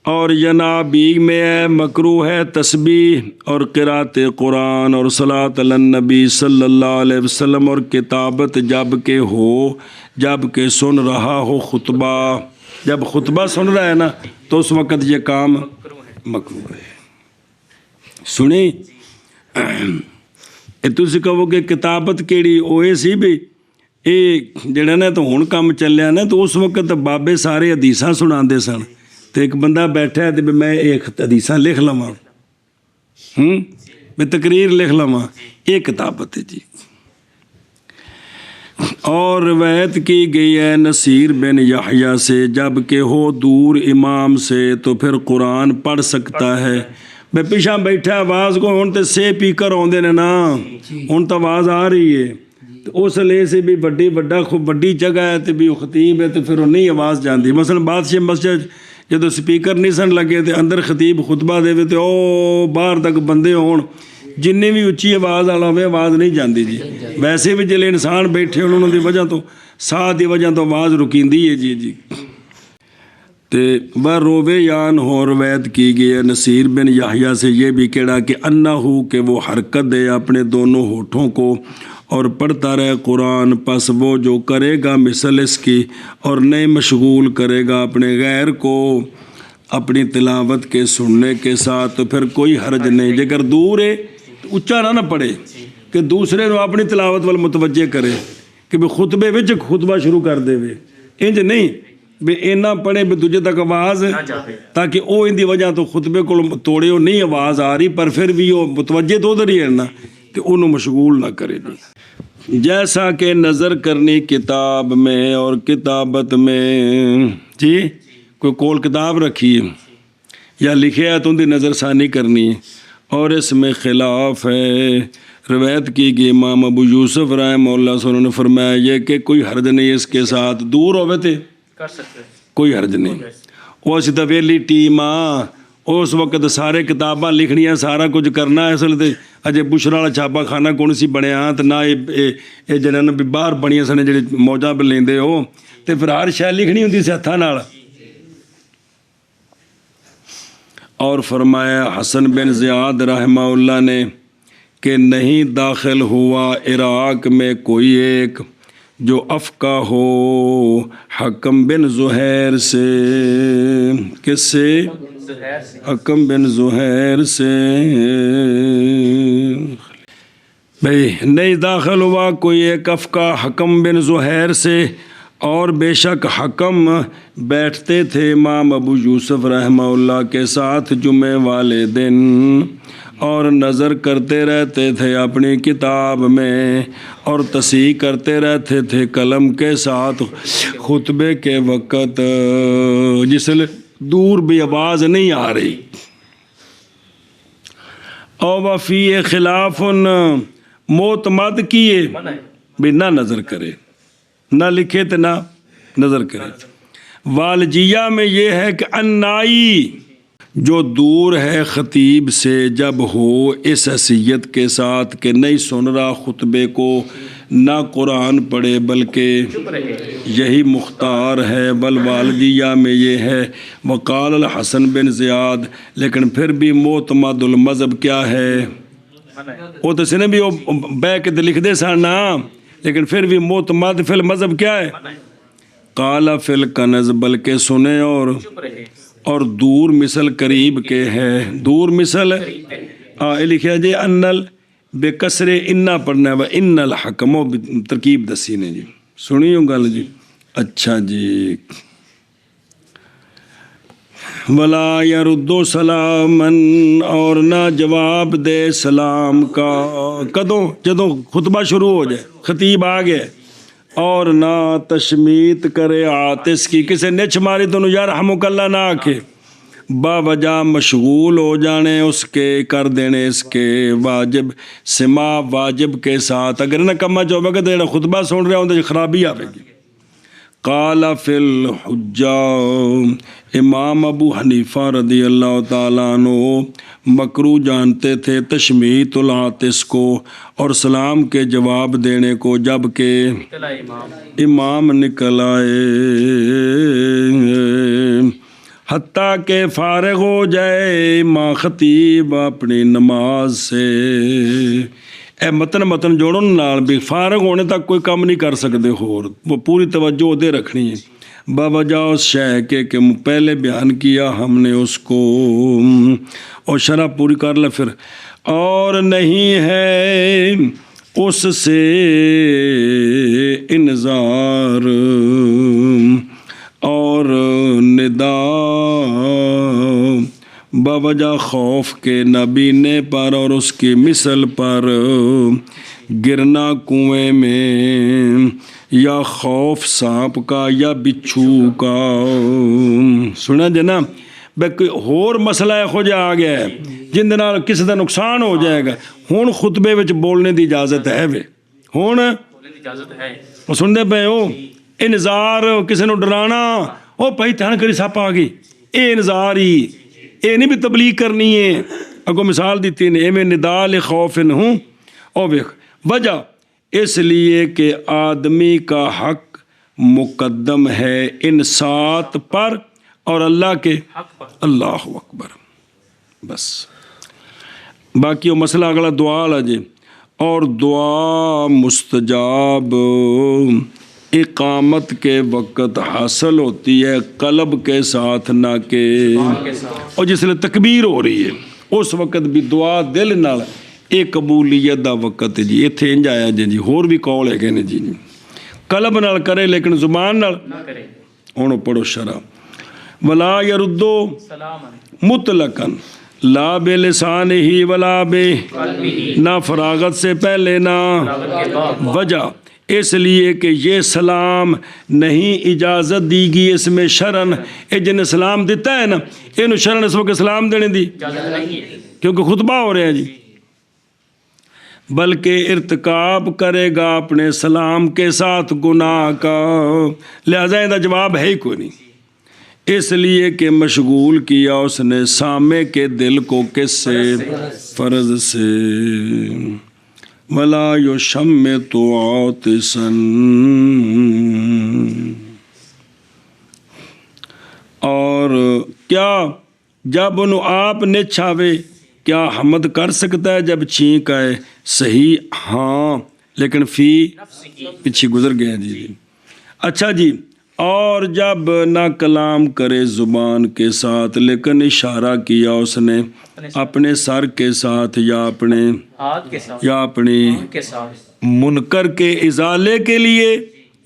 اور ینابی میں مکروہ ہے تسبیح اور قرات قرآن اور صلاۃ علی النبی صلی اللہ علیہ وسلم اور کتابت جب کہ سن رہا ہو خطبہ. جب خطبہ سن رہا ہے نا تو اس وقت یہ کام مکروہ ہے. سنی تسی کہو کہ کتابت کیڑی اوے سی بھی یہ جڑا نا تو ہن کام چلیا نا تو اس وقت بابے سارے حدیثاں سناندے سن تو ایک بندہ بیٹھا ہے تو میں ایک حدیثاں لکھ لواں میں تقریر لکھ لواں یہ کتابت ہے جی. اور روایت کی گئی ہے نصیر بن یحییٰ سے جب کہ ہو دور امام سے تو پھر قرآن پڑھ سکتا ہے. میں پیچھا بیٹھا آواز کو ہوں تو سے پیکر آدھے نے نا ہوں تو آواز آ رہی ہے تو اس لیے سے بھی بڑی جگہ ہے تو بھی خطیب ہے تو پھر وہ نہیں آواز جاندی. مثلا بادشاہ مسجد جدو سپیکر نہیں سن لگے تو اندر خطیب خطبہ دے تو او باہر تک بندے ہون جنی بھی اچھی آواز والا ہوئے آواز نہیں جاندی جی. ویسے بھی جلے انسان بیٹھے انہوں دی وجہ تو ساہ دی وجہ تو آواز رکیندی ہے جی. وہ روے یان ہو روایت کی گئی ہے نصیر بن یحییٰ سے یہ بھی کہڑا کہ انہو کہ وہ حرکت دے اپنے دونوں ہونٹوں کو اور پڑھتا رہے قرآن پس وہ جو کرے گا مثل اس کی اور نہیں مشغول کرے گا اپنے غیر کو اپنی تلاوت کے سننے کے ساتھ تو پھر کوئی حرج نہیں. جگر دور ہے تو اچھا نہ پڑھے کہ دوسرے نو اپنی تلاوت وال متوجہ کرے کہ بھی خطبے وچ خطبہ شروع کر دے وے انج نہیں بھی اینا پڑھے بھی دوجے تک آواز تاکہ او ان دی وجہ تو خطبے کو توڑے ہو نہیں آواز آ رہی پر پھر بھی وہ متوجہ تو ادھر ہی ہے نا کہ انہوں مشغول نہ کرے. جیسا کہ نظر کرنی کتاب میں اور کتابت میں جی کوئی کول کتاب رکھی ہے یا لکھے ہے تو ان دی نظر ثانی کرنی ہے اور اس میں خلاف ہے. روایت کی کہ امام ابو یوسف رحمہ اللہ صلی اللہ علیہ وسلم نے فرمایا یہ کہ کوئی حرج نہیں اس کے ساتھ دور ہوئے تھے کر سکتے کوئی حرج نہیں. وہ اسی تو ویلی ٹیم اس وقت سارے کتاباں لکھنیاں سارا کچھ کرنا اصل تے اجے بشرا والا چھاپا خانہ کون سی بنیا تو نہ یہ جنہاں بھی باہر بنیاں سن جڑے موجاں پہ لیندے ہو تے پھر ہر شے لکھنی ہوندی سی ہتھاں نال. اور فرمایا حسن بن زیاد رحمہ اللہ نے کہ نہیں داخل ہوا عراق میں کوئی ایک جو افقہ ہو حکم بن زہیر سے. کس سے؟ حکم بن زہیر سے. بھئی نہیں داخل ہوا کوئی ایک افقہ حکم بن زہیر سے اور بے شک حکم بیٹھتے تھے امام ابو یوسف رحمہ اللہ کے ساتھ جمعے والے دن اور نظر کرتے رہتے تھے اپنی کتاب میں اور تصحیح کرتے رہتے تھے قلم کے ساتھ خطبے کے وقت جس لئے دور بھی آواز نہیں آ رہی. اور وفی خلاف معتمد کیے بھی نہ نظر کرے نہ لکھے تو نہ نظر کرے. والجیہ میں یہ ہے کہ انائی جو دور ہے خطیب سے جب ہو اس حیثیت کے ساتھ کہ نہیں سن رہا خطبے کو نہ قرآن پڑھے بلکہ یہی مختار ہے. بل والدیہ میں یہ ہے وقال الحسن بن زیاد لیکن پھر بھی معتمد المذہب کیا ہے وہ تو سنے بھی وہ بے کے لکھ دے سا نا لیکن پھر بھی معتمد فی المذہب کیا ہے قال فی الکنز بلکہ سنے اور دور مثل قریب کے ہے. دور مثل لکھا جی انل بے کسرے انا پڑھنا ہے ان الحکم و ترکیب دسی نے جی سنی ہوں گل جی. اچھا جی ولا یرد سلامن اور نہ جواب دے سلام کا. کدوں؟ جدوں خطبہ شروع ہو جائے، خطیب آ گیا. اور نہ تشمیت کرے عاطس کی، کسے نچ ماری تو یرحمک اللہ نہ آکھے، با وجہ مشغول ہو جانے اس کے، کر دینے اس کے واجب سما واجب کے ساتھ. اگر نہ کما چاہو کہ جڑا خطبہ سن رہا ہوں خرابی آئے گی. قال فی الحجہ امام ابو حنیفہ رضی اللہ تعالیٰ عنہ مکروہ جانتے تھے تشمیت العاطس کو اور سلام کے جواب دینے کو، جب کہ چلا امام امام نکل آئے حتیٰ کہ فارغ ہو جائے ماں خطیب اپنی نماز سے. اے متن جوڑن نال بھی فارغ ہونے تک کوئی کام نہیں کر سکتے، ہور وہ پوری توجہ دے رکھنی ہے باوجہ اس شے کے کہ پہلے بیان کیا ہم نے اس کو، اور شرح پوری کر لے پھر. اور نہیں ہے اس سے انذار اور ندا باوجہ خوف کے نبینے پر اور اس کی مثل پر، گرنا کنویں میں یا خوف سانپ کا یا بچھو کا. سنا جنا کوئی ہور مسئلہ یہو جہا آ گیا ہے جن دے نال کسی دا نقصان ہو جائے گا. ہن خطبے وچ بولنے دی اجازت ہے وے، ہن بولنے کی اجازت ہے. وہ سنتے پے ہو انذار کسی نو ڈرانا، او بھائی دھیان کری سپ آ گئی، اے انذار ہی، اے نہیں بھی تبلیغ کرنی ہے. اگوں مثال دیتی نے ایویں ندا لخوف ہوں. او ویکھ وجہ اس لیے کہ آدمی کا حق مقدم ہے انصات پر اور اللہ کے حق پر. اللہ اکبر. بس باقی وہ مسئلہ اگلا دعا والا جی. اور دعا مستجاب اقامت کے وقت حاصل ہوتی ہے قلب کے ساتھ نہ کہ، اور جس لئے تکبیر ہو رہی ہے اس وقت بھی دعا دل نال ایک قبولیت دا وقت جی. اتھے انج آیا جی ہور بھی کال ہے کہنے جی قلب نال کرے لیکن زبان نال نہ کرے. ہوں پڑھو شرح. ولا یردو سلام مطلقاً لا بے لسان ہی ولا بے، نہ فراغت سے پہلے نہ کے بعد. وجہ اس لیے کہ یہ سلام نہیں اجازت دی گئی اس میں شرن. اے جن سلام دیتا ہے نا یہ شرن اس وقت سلام دینے دی اجازت نہیں ہے، کیونکہ خطبہ ہو رہے ہیں جی، بلکہ ارتکاب کرے گا اپنے سلام کے ساتھ گناہ کا، لہذا ان کا جواب ہے ہی کوئی نہیں. اس لیے کہ مشغول کیا اس نے سامع کے دل کو کس سے؟ فرض سے. ولا یشمت عاطسا اور کیا جب انہوں آپ نے چھاوے کیا حمد کر سکتا ہے جب چھینک آئے؟ صحیح ہاں، لیکن فی پیچھے گزر گئے جی. اچھا جی. اور جب نہ کلام کرے زبان کے ساتھ لیکن اشارہ کیا اس نے اپنے سر کے ساتھ یا اپنے ہاتھ کے ساتھ یا اپنی کے ساتھ منکر کے ازالے کے لیے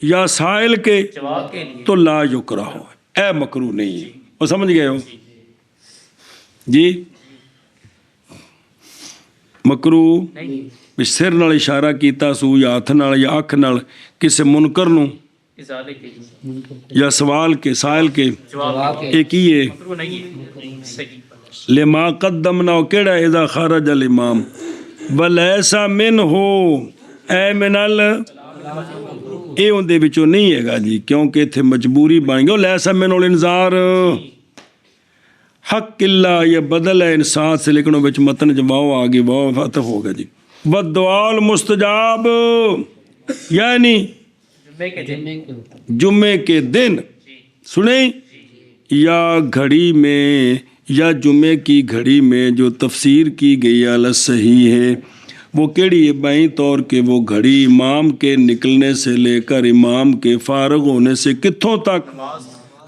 یا سائل کے جواب کے لیے تو لا یکرہ ہو، اے مکروہ نہیں ہے. وہ سمجھ گئے ہو جی؟ مکروہ نہیں سر نال اشارہ کیتا سو یا ہاتھ نال یا اکھ نال کسی منکر نو ازالے کے لیے یا سوال کے سائل کے جواب کے ایک ہی ہے. مکروہ نہیں ہے. صحیح. لما قدمنا کیڑا اذا خرج الامام ولیسا من ہو اے منل اے ان دے وچوں نہیں ہے گا جی کیونکہ اتنے مجبوری بن گئی. لیسا من الانذار حق اللہ یہ بدل ہے انسان سے لیکن وہ بچ متن جب واو آگے واو فتح ہوگا جی. والدعاء المستجاب یعنی جمعے کے دن سنیں یا گھڑی میں یا جمعے کی گھڑی میں جو تفسیر کی گئی علی صحیح ہے وہ کیڑی ہے بائیں طور کہ وہ گھڑی امام کے نکلنے سے لے کر امام کے فارغ ہونے سے کتھوں تک؟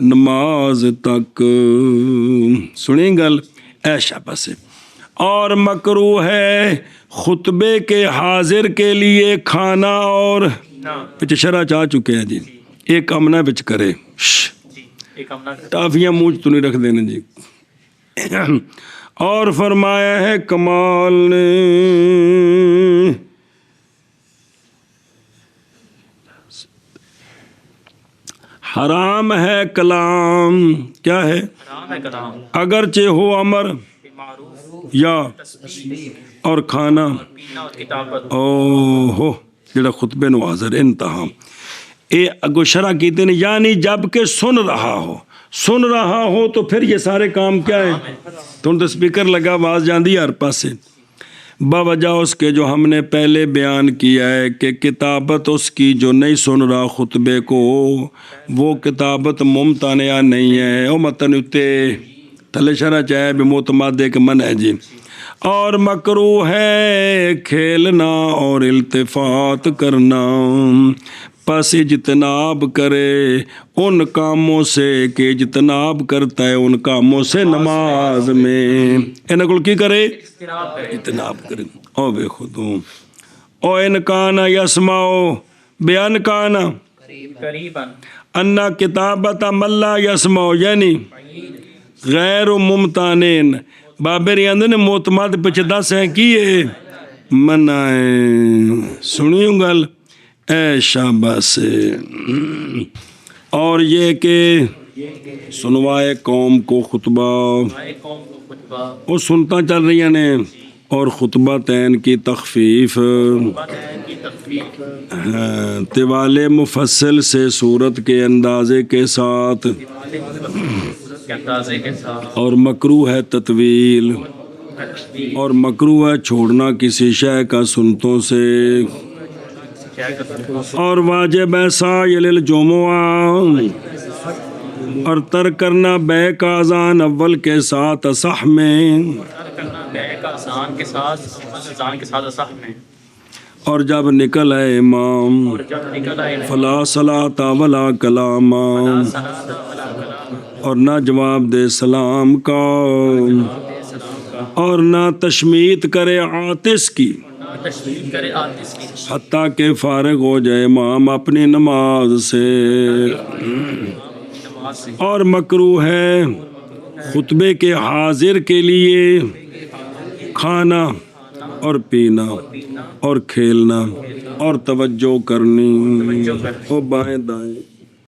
نماز تک. سنیں گل ایشا پسے. اور مکروہ ہے خطبے کے حاضر کے لیے کھانا اور پچھے شرح چاہ چکے ہیں جی ایک امنہ بچ کرے ایک ہم نہ کریں۔ ٹافیاں منہ تو نہیں رکھ دینا جی۔ اور فرمایا ہے کمال نے حرام ہے کلام، کیا ہے؟ حرام ہے کلام، اگرچہ ہو امر معروف یا تسبیح اور کھانا پینا اور کتابت۔ او ہو جڑا خطبے نو حاضر انتہا اے اگو شرح کیتے ہیں، یعنی جب کہ سن رہا ہو تو پھر یہ سارے کام کیا ہے؟ تو سپیکر لگا آواز جاندی ہر پاسے، باوجہ اس کے جو ہم نے پہلے بیان کیا ہے کہ کتابت اس کی جو نہیں سن رہا خطبے کو وہ کتابت ممتنع نہیں ہے، او متن اتے تھلے شرح چاہے بھی معتمد کے من ہے جی۔ اور مکروہ ہے کھیلنا اور التفات کرنا، پس اجتناب کرے ان کاموں سے کہ اجتناب کرتا ہے ان کاموں سے نماز میں، انہاں کول کی کرے؟ اجتناب کرے۔ اجتناب کرے۔ او بے خودوں او انکانا یسمعو بے انکانا قریباً انا کتابت من لا یسمعو، یعنی غیر ممتانین بابری اندر نے معتمد پچھے 10 ہیں کیے منائیں، سنیوں گل اے شاباش۔ اور یہ کہ سنوائے قوم کو خطبہ، ہمارے قوم کو خطبہ وہ سنتا چل رہی ہیں، اور خطبہ تین کی تخفیف کی تخفیف طوال مفصل سے صورت کے اندازے کے ساتھ، کے اندازے کے ساتھ، اور مکروہ ہے تطویل، اور مکروہ ہے چھوڑنا کسی شے کا سنتوں سے، اور واجب ہے سائل الجمعہ، اور ترک کرنا بے کا اذان اول کے ساتھ اصح میں، کرنا بے کا اذان کے ساتھ، اذان کے ساتھ اصح میں، اور جب نکل ہے امام اور جب نکل آئے فلا صلاۃ ولا کلام، اور نہ جواب دے سلام کا، اور نہ تشمیت کرے عاطس کی، تشریف کرے آتش کی، حتیٰ کہ فارغ ہو جائے امام اپنی نماز سے۔ نماز سے، اور مکروہ ہے خطبے کے حاضر کے لیے کھانا اور پینا اور کھیلنا اور توجہ کرنی، وہ بائیں دائیں